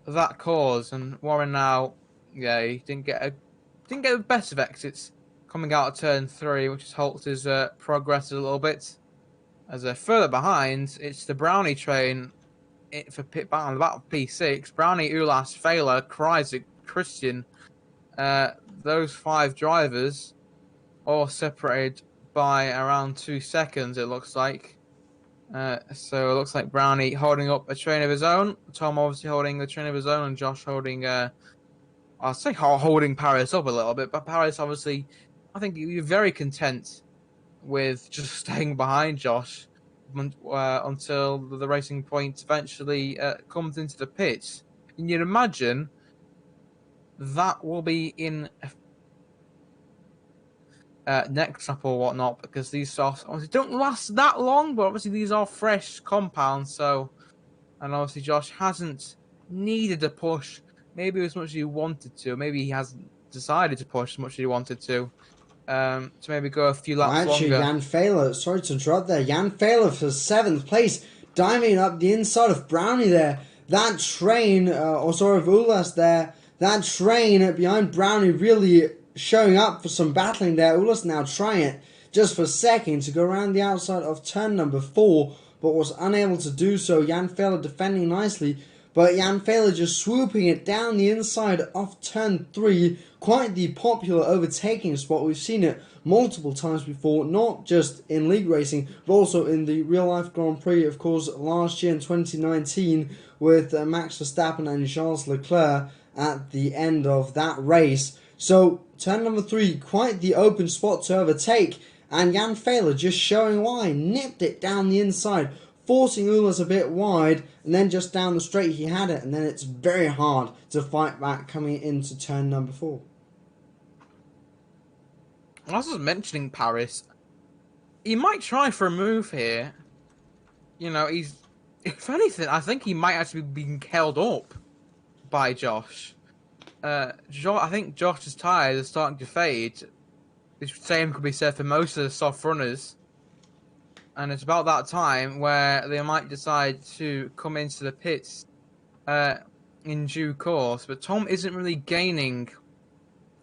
that cause. And Warren now, yeah, he didn't get the best of exits coming out of turn 3, which has halted his progress a little bit. As further behind, it's the Brownie train for pit battle on about P6. Brownie, Ulas, Failer, Kreisig, Christian. Those 5 drivers all separated by around 2 seconds, it looks like. So it looks like Brownie holding up a train of his own. Tom obviously holding the train of his own, and Josh holding, I'll say holding Paris up a little bit, but Paris obviously, I think you're very content with just staying behind Josh until the racing point eventually comes into the pits. And you'd imagine that will be in next lap or whatnot, because these softs obviously don't last that long, but obviously these are fresh compounds, so, and obviously Josh hasn't needed to push maybe as much as he wanted to, maybe he hasn't decided to push as much as he wanted to maybe go a few laps Actually, longer. Jan Fehler, sorry to interrupt there, Jan Fehler for 7th place, diving up the inside of Brownie there. That train, of Ulas there, that train behind Brownie really showing up for some battling there. Ulas now trying it just for a second to go around the outside of turn number 4, but was unable to do so. Jan Fehler defending nicely, but Jan Fehler just swooping it down the inside of turn 3. Quite the popular overtaking spot. We've seen it multiple times before, not just in league racing, but also in the real-life Grand Prix, of course, last year in 2019, with Max Verstappen and Charles Leclerc at the end of that race. So, turn number 3, quite the open spot to overtake, and Jan Fehler just showing why, nipped it down the inside, forcing Ulas a bit wide, and then just down the straight he had it, and then it's very hard to fight back coming into turn number 4. I was just mentioning Paris. He might try for a move here. You know, he's, if anything, I think he might actually be being held up by Josh. I think Josh's tyres are starting to fade. The same could be said for most of the soft runners. And it's about that time where they might decide to come into the pits in due course. But Tom isn't really gaining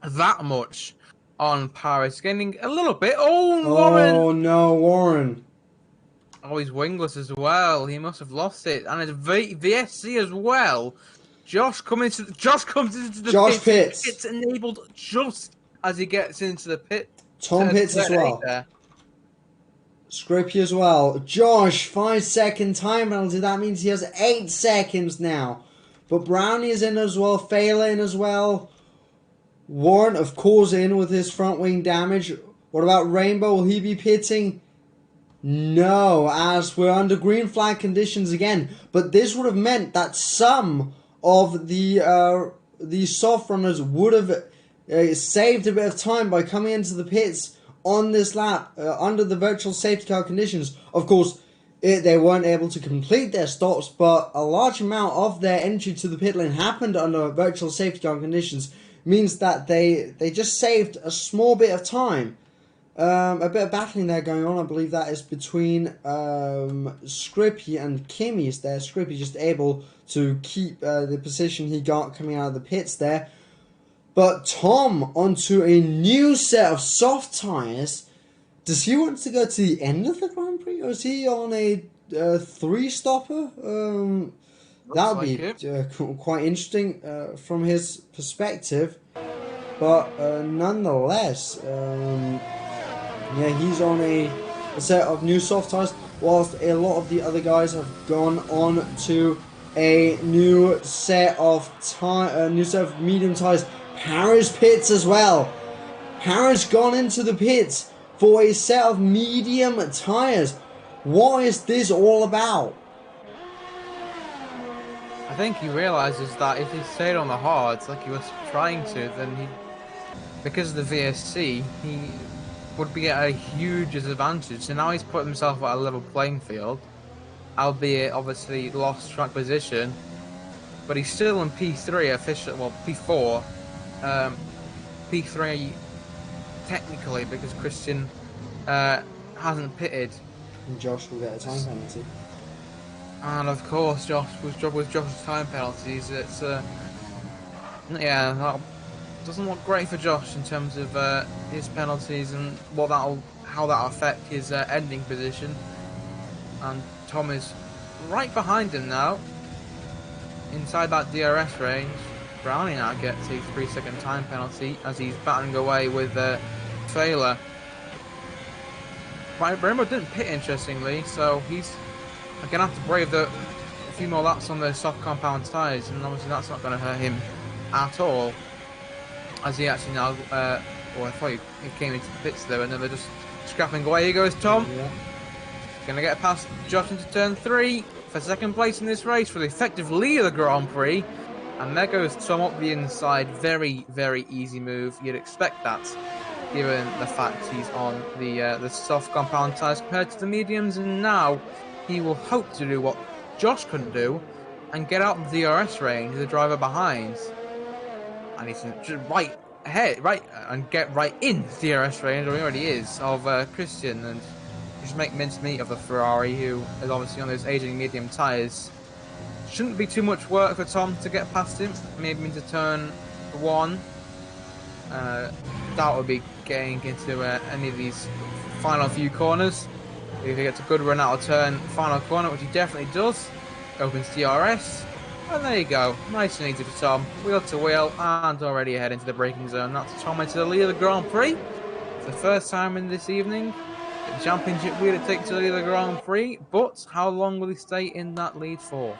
that much on Paris, gaining a little bit. Oh, Warren! Oh no, Warren. Oh, he's wingless as well. He must have lost it. And it's VSC as well. Josh comes into the pits. It's enabled just as he gets into the pit. Tom pits as well. Scrippy as well. Josh, 5-second time penalty. That means he has 8 seconds now. But Brownie is in as well. Fehler in as well. Warren, of course, in with his front wing damage. What about Rainbow? Will he be pitting? No, as we're under green flag conditions again. But this would have meant that some of the soft runners would have saved a bit of time by coming into the pits on this lap under the virtual safety car conditions. Of course, they weren't able to complete their stops, but a large amount of their entry to the pit lane happened under virtual safety car conditions. Means that they just saved a small bit of time. A bit of battling there going on. I believe that is between Scrippy and Kimmy's there. Scrippy just able to keep the position he got coming out of the pits there. But Tom onto a new set of soft tyres. Does he want to go to the end of the Grand Prix, or is he on a 3-stopper? That would be quite interesting from his perspective. But nonetheless, yeah, he's on a set of new soft tyres, whilst a lot of the other guys have gone on to a new set of medium tyres. Paris pits as well. Paris gone into the pits for a set of medium tyres. What is this all about? I think he realizes that if he stayed on the hards like he was trying to, then because of the VSC, he would be at a huge disadvantage. So now he's put himself at a level playing field, albeit obviously lost track position, but he's still in P3 official, well P4, P3 technically because Christian hasn't pitted. And Josh will get a time penalty. And of course, with Josh's time penalties, it's yeah, that doesn't look great for Josh in terms of his penalties and how that'll affect his ending position. And Tom is right behind him now, inside that DRS range. Brownie now gets a 3-second time penalty as he's battling away with Fehler. Rainbow didn't pit, interestingly, so he's are going to have to brave a few more laps on the soft compound tyres, and obviously that's not going to hurt him at all. As he actually now, well, I thought he came into the pits there, and then they're just scrapping away. Here goes Tom. Yeah. Going to get past Josh into turn 3 for second place in this race for the effective lead of the Grand Prix. And there goes Tom up the inside. Very, very easy move. You'd expect that, given the fact he's on the soft compound tyres compared to the mediums. And now he will hope to do what Josh couldn't do and get out of the DRS range, the driver behind. And he's just right ahead, and get right in the DRS range, or he already is, of Christian, and just make mincemeat of the Ferrari, who is obviously on those aging medium tyres. Shouldn't be too much work for Tom to get past him, maybe into turn 1. That would be getting into any of these final few corners. If he gets a good run out of turn, final corner, which he definitely does, opens DRS. And there you go, nice and easy for Tom, wheel to wheel, and already ahead into the braking zone. That's Tom into the lead of the Grand Prix. It's the first time in this evening the championship wheel to take to the lead of the Grand Prix, but how long will he stay in that lead for?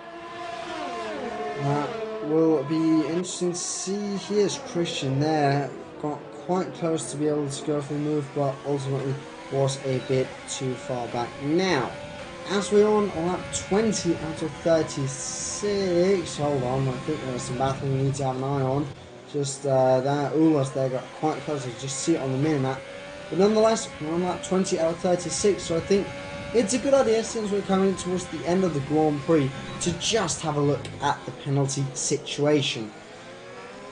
That will be interesting to see. Here's Christian there, got quite close to be able to go for the move, but ultimately was a bit too far back. Now, as we're on lap 20 out of 36, hold on, I think there was some battling we need to have an eye on. Just there, Ulas there got quite close, I just see it on the minimap. But nonetheless, we're on lap 20 out of 36, so I think it's a good idea, since we're coming towards the end of the Grand Prix, to just have a look at the penalty situation.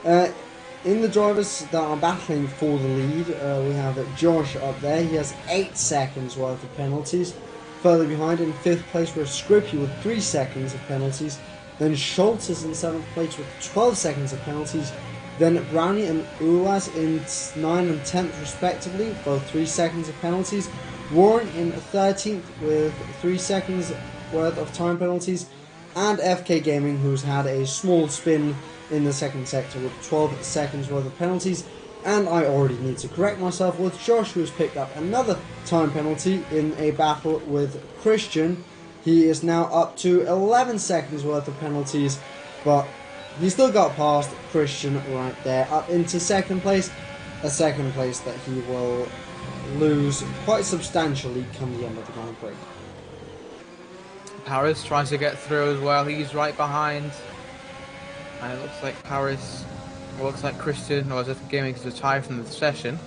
In the drivers that are battling for the lead, we have Josh up there. He has 8 seconds worth of penalties. Further behind, in 5th place, we have Scrippy with 3 seconds of penalties. Then Schultz is in 7th place with 12 seconds of penalties. Then Brownie and Ulas in 9th and 10th respectively, both 3 seconds of penalties. Warren in 13th with 3 seconds worth of time penalties. And FK Gaming, who's had a small spin in the second sector with 12 seconds worth of penalties. And I already need to correct myself with Josh, who's picked up another time penalty in a battle with Christian. He is now up to 11 seconds worth of penalties, but he still got past Christian right there, up into second place. A second place that he will lose quite substantially come the end of the Grand Prix. Paris tries to get through as well. He's right behind. And it looks like Paris... looks like Christian, or as if Gaming is retired from the session.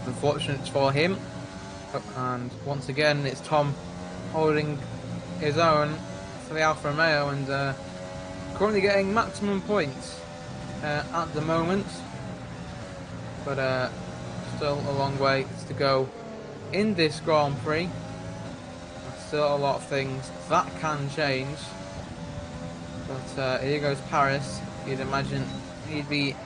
Unfortunate for him. And once again, it's Tom holding his own for the Alfa Romeo, and currently getting maximum points at the moment. But still a long way to go in this Grand Prix. Still a lot of things that can change. But here goes Paris. You'd imagine he'd be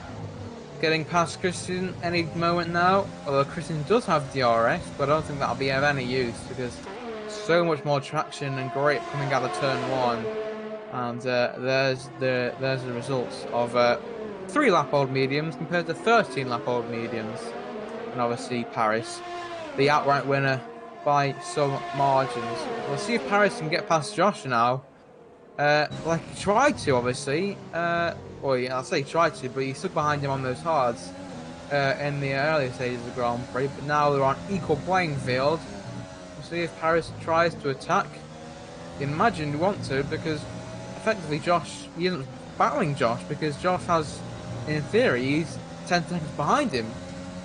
getting past Christian any moment now, although Christian does have DRS, but I don't think that'll be of any use because so much more traction and grip coming out of turn 1. And there's the results of 3 lap old mediums compared to 13 lap old mediums. And obviously Paris, the outright winner by some margins. We'll see if Paris can get past Josh now. Like he tried to, obviously. Well, yeah, I'll say tried to, but he stood behind him on those hards in the earlier stages of the Grand Prix. But now they're on equal playing field. We'll see if Paris tries to attack. You imagine you want to, because effectively Josh, he isn't battling Josh, because Josh has, in theory, he's 10 seconds behind him.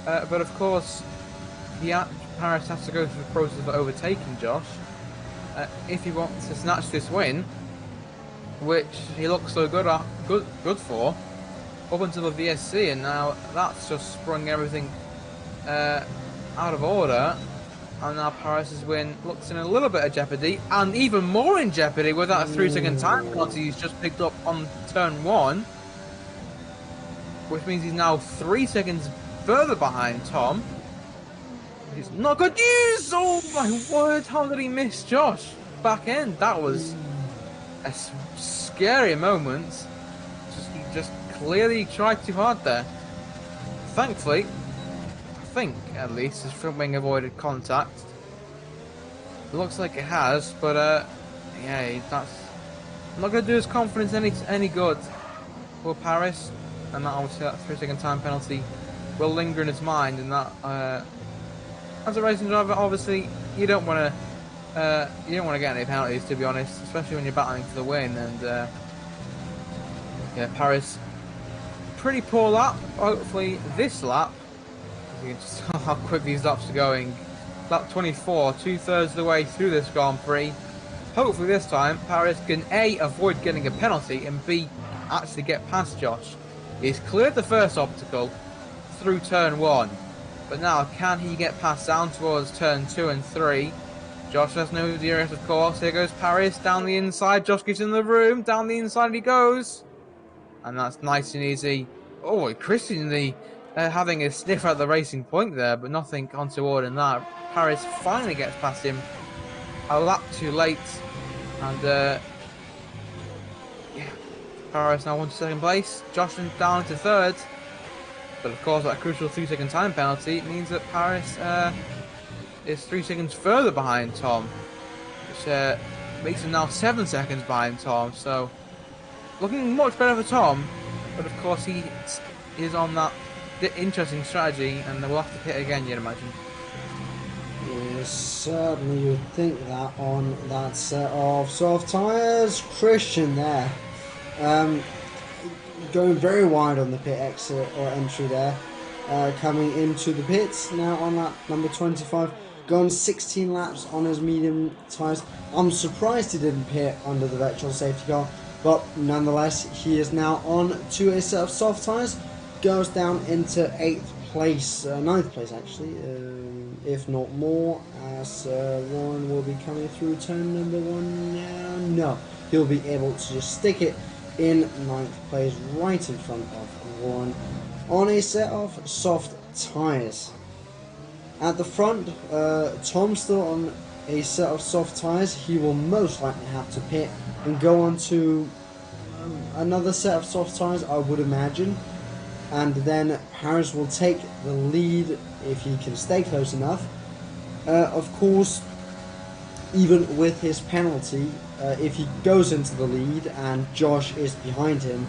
But of course, Paris has to go through the process of overtaking Josh if he wants to snatch this win, which he looks so good for up until the VSC, and now that's just sprung everything out of order, and now Paris's win looks in a little bit of jeopardy, and even more in jeopardy with that 3-second time penalty he's just picked up on turn 1, which means he's now 3 seconds further behind Tom. It's not good news! Oh my word, how did he miss Josh? Back end, that was a scary moment. He just clearly tried too hard there. Thankfully, I think at least, his front wing avoided contact. It looks like it has, but yeah, that's not going to do his confidence any good for Paris, and that obviously that 3-second time penalty will linger in his mind, and that as a racing driver, obviously you don't want to get any penalties, to be honest, especially when you're battling for the win. And yeah, Paris, pretty poor lap. Hopefully this lap, as you can just tell how quick these laps are going. Lap 24, 2/3 of the way through this Grand Prix. Hopefully this time Paris can A, avoid getting a penalty, and B, actually get past Josh. He's cleared the first obstacle through turn 1, but now can he get past down towards turn 2 and 3? Josh has no DRS, of course. Here goes Paris down the inside. Josh gives him the room. Down the inside he goes, and that's nice and easy. Oh, Christian having a sniff at the racing point there, but nothing untoward in that. Paris finally gets past him a lap too late, and yeah, Paris now on to second place. Josh down to third, but of course that crucial 3-second time penalty means that Paris is 3 seconds further behind Tom, which makes him now 7 seconds behind Tom. So looking much better for Tom, but of course he is on that interesting strategy, and we'll have to pit again, you'd imagine. Yes, certainly you'd think that on that set of soft tyres. Christian there, going very wide on the pit exit or entry there, coming into the pits now on lap number 25, gone 16 laps on his medium tyres. I'm surprised he didn't pit under the virtual safety car, but nonetheless he is now on to a set of soft tyres, goes down into 8th place, 9th place actually, if not more, as Warren will be coming through turn number 1 now. No, he'll be able to just stick it in 9th place right in front of Warren on a set of soft tyres. At the front, Tom still on a set of soft tyres. He will most likely have to pit and go on to another set of soft tyres, I would imagine, and then Paris will take the lead if he can stay close enough. Of course, even with his penalty, if he goes into the lead and Josh is behind him,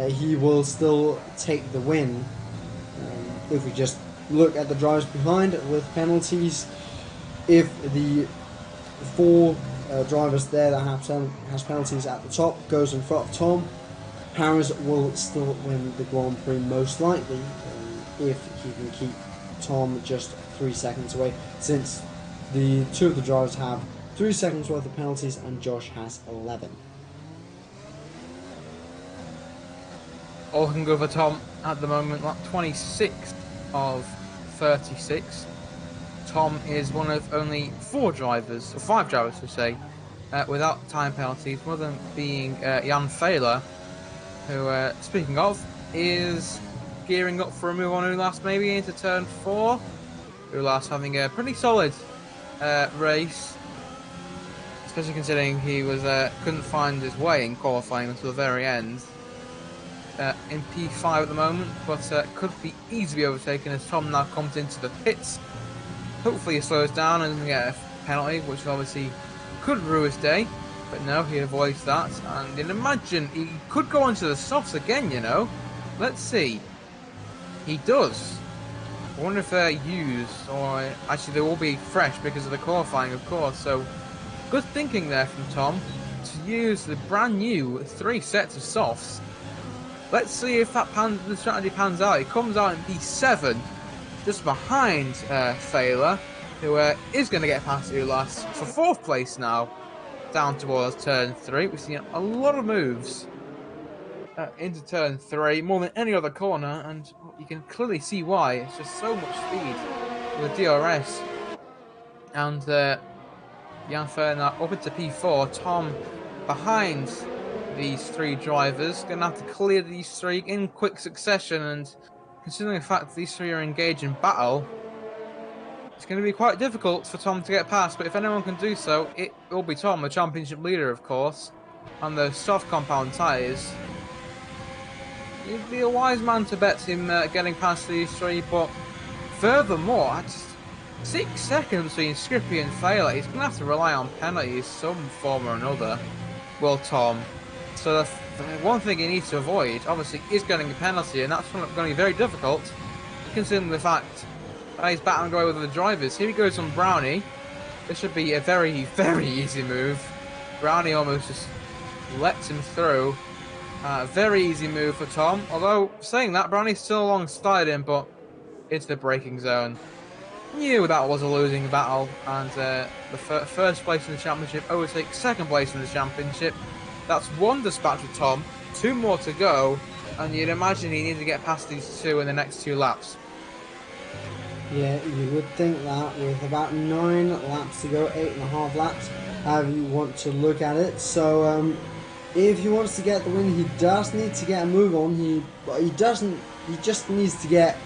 he will still take the win. If we just look at the drivers behind with penalties, if the 4 drivers there that has penalties at the top goes in front of Tom, Paris will still win the Grand Prix most likely, if he can keep Tom just 3 seconds away, since the 2 of the drivers have 3 seconds worth of penalties and Josh has 11. All can go for Tom at the moment, lap 26 of 36. Tom is one of only 4 drivers, or 5 drivers to say, without time penalties, one of them being Jan Fehler, who, speaking of, is gearing up for a move on Ulas maybe into turn 4. Ulas having a pretty solid race, especially considering he was couldn't find his way in qualifying until the very end. In P5 at the moment, but could be easily overtaken as Tom now comes into the pits. Hopefully he slows down and doesn't get a penalty, which obviously could ruin his day, but no, he avoids that. And then imagine he could go onto the softs again, you know. Let's see. He does. I wonder if they're used, or actually they will be fresh because of the qualifying, of course. So good thinking there from Tom to use the brand new 3 sets of softs. Let's see if the strategy pans out. He comes out in P7, just behind Fehler, who is going to get past Ulas for 4th place now, down towards turn 3. We've seen a lot of moves into turn 3, more than any other corner, and you can clearly see why. It's just so much speed with DRS. And Jan Fehler now up into P4, Tom behind these 3 drivers, going to have to clear these 3 in quick succession, and considering the fact that these 3 are engaged in battle, it's going to be quite difficult for Tom to get past. But if anyone can do so, it will be Tom, the championship leader, of course, on those soft compound tyres. You'd be a wise man to bet him getting past these 3, but furthermore, 6 seconds between Scrippy and Thaler. He's going to have to rely on penalties some form or another, will Tom. So the one thing he needs to avoid, obviously, is getting a penalty, and that's going to be very difficult, considering the fact that he's battling away with the drivers. Here he goes on Brownie. This should be a very, very easy move. Brownie almost just lets him through. Very easy move for Tom. Although, saying that, Brownie's still alongside him, but it's the braking zone. Knew that was a losing battle, and the first place in the championship overtakes second place in the championship. That's one dispatch with Tom, 2 more to go, and you'd imagine he needs to get past these 2 in the next 2 laps. Yeah, you would think that with about 9 laps to go, 8.5 laps, however you want to look at it. So if he wants to get the win, he does need to get a move on. He just needs to get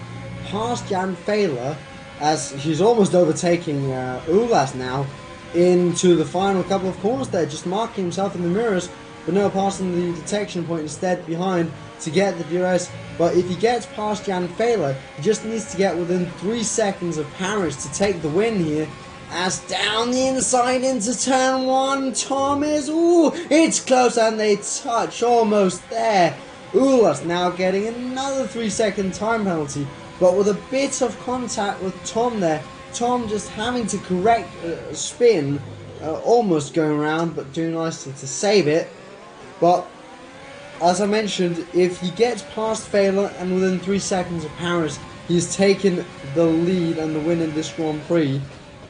past Jan Thaler, as he's almost overtaking Ulas now, into the final couple of corners there, just marking himself in the mirrors, but no, passing the detection point instead behind to get the DRS. But if he gets past Jan Thaler, he just needs to get within 3 seconds of Paris to take the win here. As down the inside into turn 1, Tom is, it's close, and they touch almost there. Ulas now getting another 3-second time penalty, but with a bit of contact with Tom there. Tom just having to correct a spin, almost going around, but doing nicely to save it. But as I mentioned, if he gets past Thaler and within 3 seconds of Paris, he's taken the lead and the win in this Grand Prix.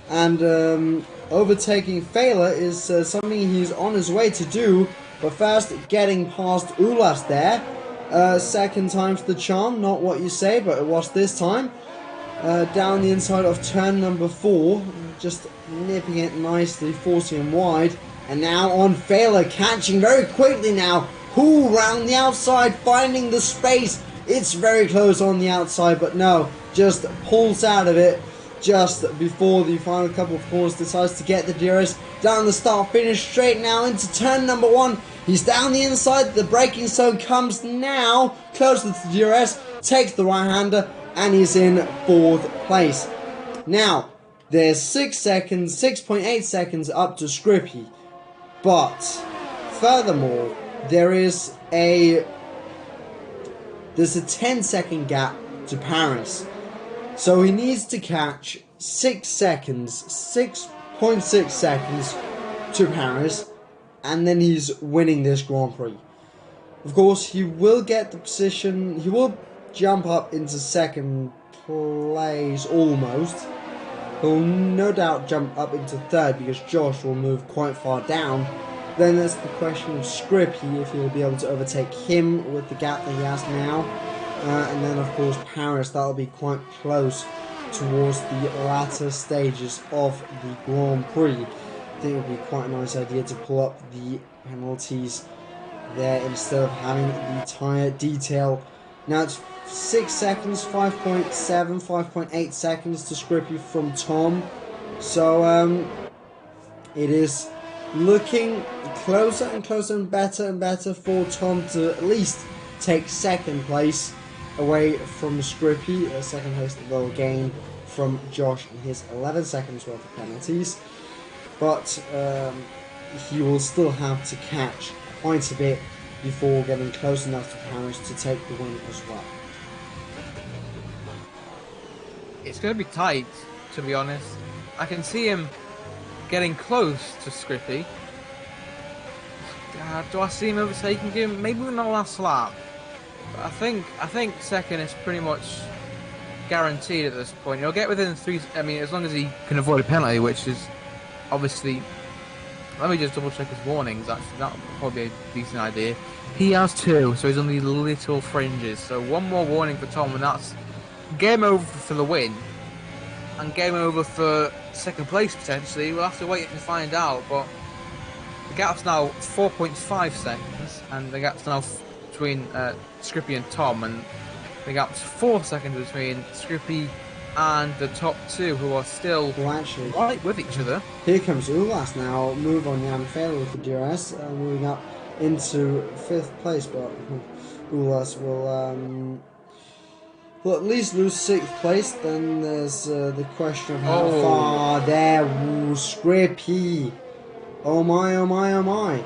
And overtaking Thaler is something he's on his way to do. But first, getting past Ulas there. Second time's the charm, not what you say, but it was this time. Down the inside of turn number 4, just nipping it nicely, forcing him wide. And now on Thaler, catching very quickly now. Round the outside, finding the space. It's very close on the outside, but no, just pulls out of it just before the final couple of corners, decides to get the DRS down the start finish straight now into turn number 1. He's down the inside, the braking zone comes now, closer to the DRS, takes the right-hander, and he's in 4th place. Now, there's 6.8 seconds up to Scrippy, but furthermore, there's a 10-second gap to Paris. So he needs to catch 6 seconds, 6.6 seconds to Paris, and then he's winning this Grand Prix. Of course, he will get the position, he will jump up into 2nd place almost. He'll no doubt jump up into 3rd because Josh will move quite far down. Then there's the question of Scrippy, if he'll be able to overtake him with the gap that he has now. And then of course Paris, that'll be quite close towards the latter stages of the Grand Prix. I think it would be quite a nice idea to pull up the penalties there instead of having the tyre detail. Now it's 6 seconds, 5.7, 5.8 seconds to Scrippy from Tom. So it is looking closer and closer and better for Tom to at least take 2nd place away from Scrippy. 2nd place that they'll gain from Josh and his 11 seconds worth of penalties. But he will still have to catch quite a bit before getting close enough to Paris to take the win as well. It's going to be tight, to be honest. I can see him getting close to Scrippy. Do I see him overtaking him? Maybe in the last lap. But I think 2nd is pretty much guaranteed at this point. He'll get within 3. I mean, as long as he can avoid a penalty, which is obviously. Let me just double check his warnings. Actually, that would probably be a decent idea. He has 2, so he's on these little fringes. So 1 more warning for Tom, and that's game over for the win, and game over for 2nd place potentially. We'll have to wait to find out. But the gap's now 4.5 seconds, and the gap's now between Scrippy and Tom, and the gap's 4 seconds between Scrippy and the top 2, who are still actually right with each other. Here comes Ulas now, move on Jan Thaler with the DRS, moving up into 5th place, but Ulas will will at least lose 6th place. Then there's the question of how Oh. far there. Ooh, Scrippy. Oh my, oh my, oh my.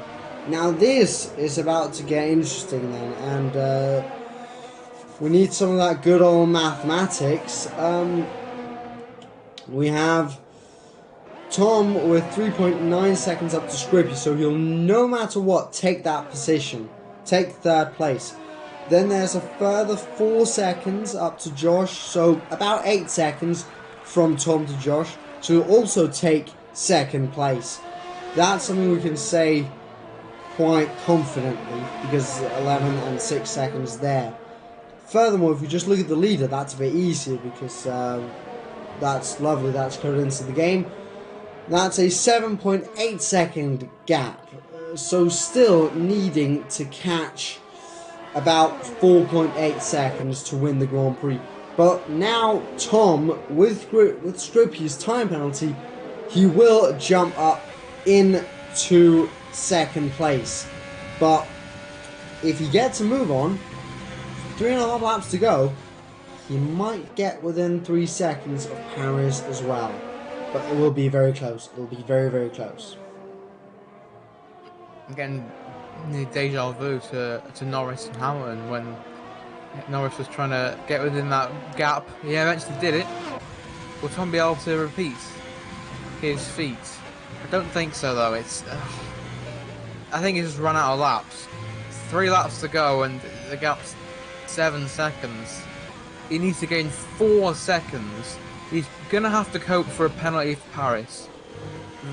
Now this is about to get interesting then, and we need some of that good old mathematics. We have Tom with 3.9 seconds up to Scrippy, so he'll no matter what take that position, take 3rd place. Then there's a further 4 seconds up to Josh, so about 8 seconds from Tom to Josh, so he'll also take 2nd place. That's something we can say quite confidently, because 11 and 6 seconds there. Furthermore, if you just look at the leader, that's a bit easier, because that's lovely, that's coded into the game. That's a 7.8 second gap, so still needing to catch about 4.8 seconds to win the Grand Prix. But now Tom, with Scrippy's time penalty, he will jump up into 2nd place. But if he gets a move on, 3.5 laps to go, he might get within 3 seconds of Paris as well. But it will be very close. It will be very, very close. Again, the deja vu to Norris and Hamilton when Norris was trying to get within that gap. He eventually did it. Will Tom be able to repeat his feat? I don't think so though. I think he just run out of laps. 3 laps to go and the gap's 7 seconds. He needs to gain 4 seconds. He's gonna have to cope for a penalty for Paris.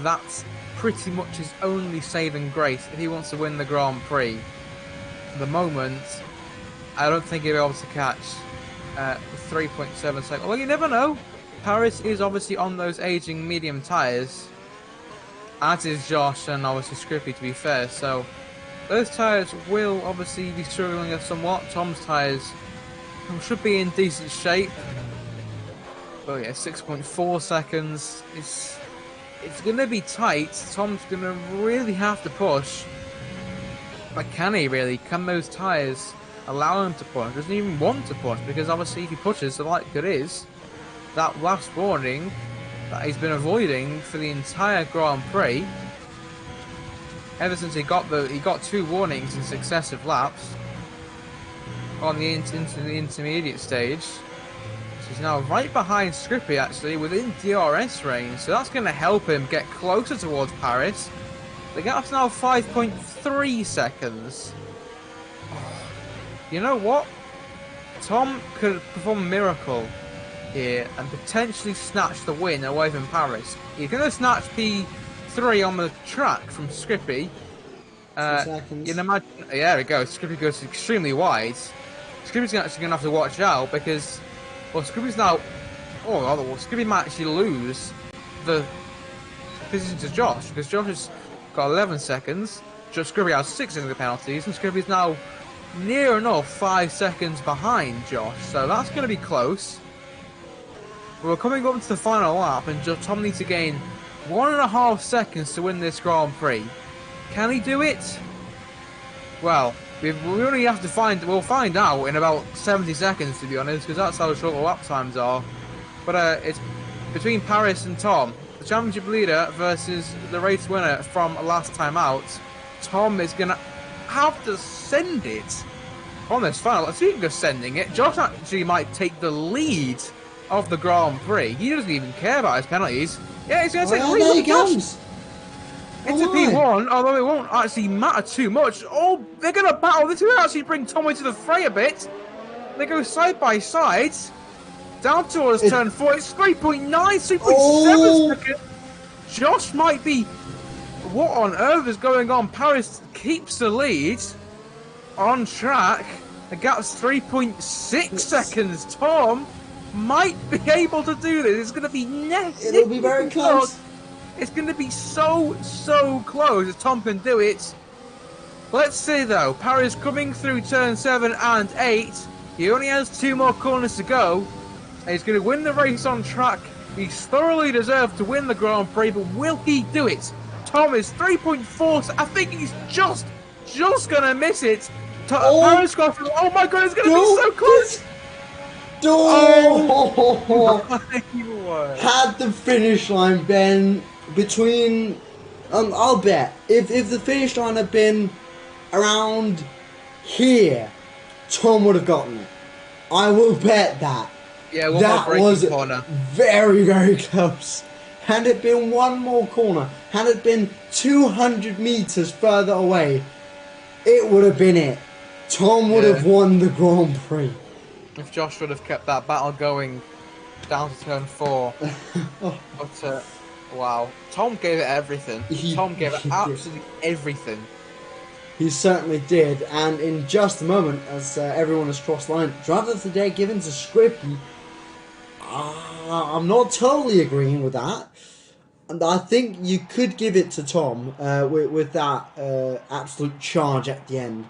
That's pretty much his only saving grace if he wants to win the Grand Prix. At the moment, I don't think he'll be able to catch 3.7 seconds. Well, you never know. Paris is obviously on those aging medium tyres, as is Josh and obviously Scrippy, to be fair. So those tyres will obviously be struggling somewhat. Tom's tyres should be in decent shape. But yeah, 6.4 seconds. It's going to be tight. Tom's going to really have to push. But can he really? Can those tyres allow him to push? Doesn't even want to push, because obviously if he pushes, the likelihood is that last warning that he's been avoiding for the entire Grand Prix, ever since he got 2 warnings in successive laps on the into the intermediate stage. He's now right behind Scrippy, actually, within DRS range, so that's going to help him get closer towards Paris. The gap's now 5.3 seconds. You know what? Tom could perform a miracle here and potentially snatch the win away from Paris. He's going to snatch P3 on the track from Scrippy. 2 seconds. You can imagine, yeah, there we go. Scrippy goes extremely wide. Scrippy's actually going to have to watch out because, well, Scrippy's now, Scrippy might actually lose the position to Josh, because Josh has got 11 seconds. Scrippy has 6 seconds of penalties, and Scrippy's now near enough 5 seconds behind Josh, so that's going to be close. We're coming up to the final lap, and Tom needs to gain 1.5 seconds to win this Grand Prix. Can he do it? Well, we only have to we'll find out in about 70 seconds, to be honest, because that's how short the lap times are. But it's between Paris and Tom, the championship leader versus the race winner from last time out. Tom is going to have to send it on this final. Speaking of sending it, Josh actually might take the lead of the Grand Prix. He doesn't even care about his penalties. Yeah, he's going to take the lead. There he goes. It's a P1, although it won't actually matter too much. Oh, they're going to battle. This will actually bring Tom into the fray a bit. They go side by side. Down towards turn 4. It's 3.9, 3.7 seconds. Josh might be... What on earth is going on? Paris keeps the lead on track. The gap's 3.6 seconds. Tom might be able to do this. It's going to be It'll be very close. It's going to be so close if Tom can do it. Let's see though. Paris coming through turn 7 and 8. He only has 2 more corners to go. And he's going to win the race on track. He's thoroughly deserved to win the Grand Prix, but will he do it? Tom is 3.4. I think he's just going to miss it. Paris got through. Oh my god, it's going to be so close. Oh! What? Had the finish line been between, I'll bet if the finish line had been around here, Tom would have gotten it. I will bet that. Yeah, one more That braking was corner. very, very close. Had it been one more corner, had it been 200 meters further away, it would have been it. Tom would have won the Grand Prix. If Josh would have kept that battle going down to turn 4. But, wow. Tom gave it everything. Tom gave it absolutely everything. He certainly did. And in just a moment, as everyone has crossed the line, driver of the day given to Scrippy. I'm not totally agreeing with that. And I think you could give it to Tom with that absolute charge at the end.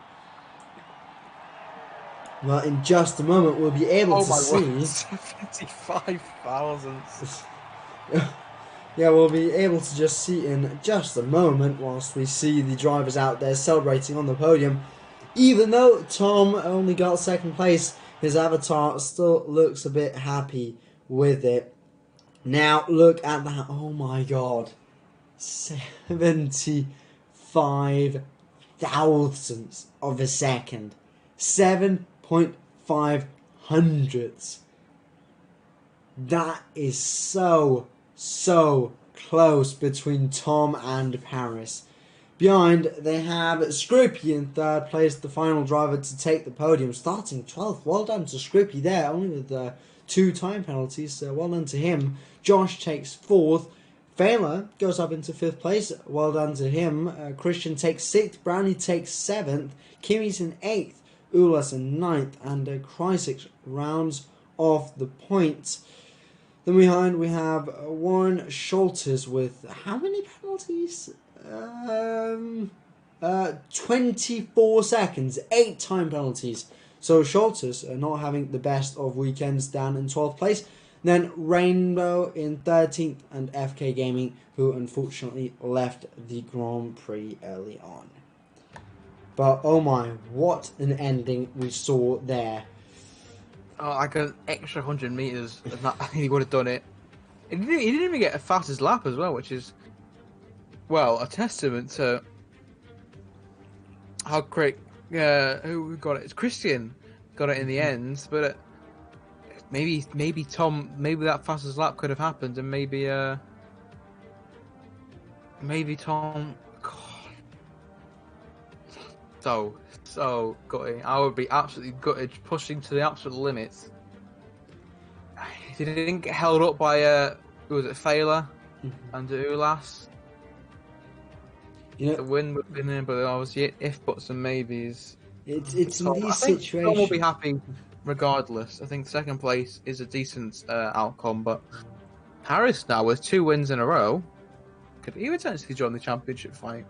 Well, in just a moment, we'll be able to see. 75,000. Yeah, we'll be able to just see in just a moment whilst we see the drivers out there celebrating on the podium. Even though Tom only got second place, his avatar still looks a bit happy with it. Now, look at that. Oh my god. 75 thousandths of a second. 7.5 hundredths. That is so close between Tom and Paris. Behind, they have Scrippy in third place, the final driver to take the podium, starting 12th. Well done to Scrippy there, only with 2 time penalties, so well done to him. Josh takes 4th. Failer goes up into 5th place, well done to him. Christian takes 6th, Brownie takes 7th, Kimmy's in 8th, Ulas in 9th, and Kreisich rounds off the points. Then behind we have Warren Schultes with how many penalties? 24 seconds, 8 time penalties. So Schultes not having the best of weekends, down in 12th place. Then Rainbow in 13th, and FK Gaming, who unfortunately left the Grand Prix early on. But oh my, what an ending we saw there. Oh, like an extra 100 meters, and that, he would have done it. He didn't even get a fastest lap as well, which is, well, a testament to how great. Who got it? It's Christian got it in the end, but maybe Tom, maybe that fastest lap could have happened, and maybe Tom. God, so gutting. I would be absolutely gutted, pushing to the absolute limits. He didn't get held up by who was it, Failer and Ulas. You know, the win would have been in, but obviously if buts and maybes. It's in these situations. Tom will be happy regardless. I think second place is a decent outcome, but Harris now with 2 wins in a row could he potentially join the championship fight?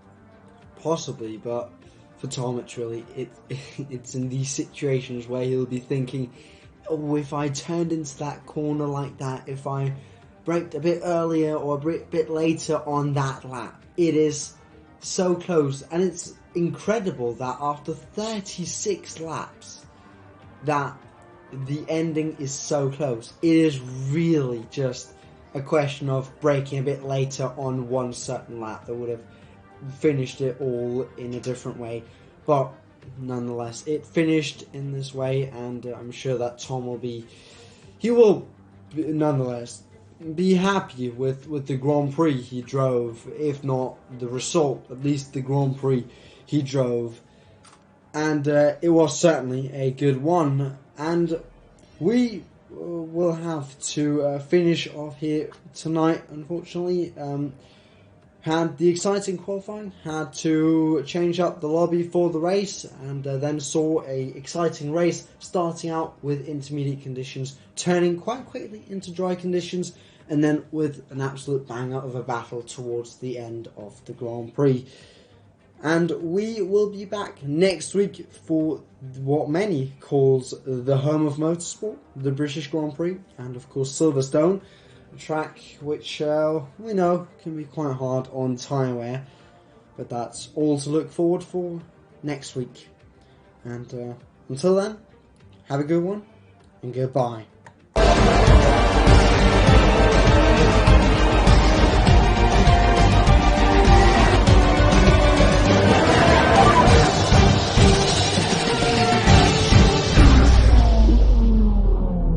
Possibly, but for Tom, it's really it's in these situations where he'll be thinking, oh, if I turned into that corner like that, if I braked a bit earlier or a bit later on that lap, it is so close. And it's incredible that after 36 laps that the ending is so close. It is really just a question of braking a bit later on one certain lap that would have finished it all in a different way, but nonetheless it finished in this way, and I'm sure that Tom will nonetheless be happy with the Grand Prix he drove, if not the result, at least the Grand Prix he drove, and it was certainly a good one. And we will have to finish off here tonight, unfortunately. Had the exciting qualifying, had to change up the lobby for the race, and then saw a exciting race starting out with intermediate conditions, turning quite quickly into dry conditions, and then with an absolute banger of a battle towards the end of the Grand Prix. And we will be back next week for what many calls the home of motorsport, the British Grand Prix, and of course Silverstone, a track which we know can be quite hard on tyre wear, but that's all to look forward for next week. And until then, have a good one, and goodbye.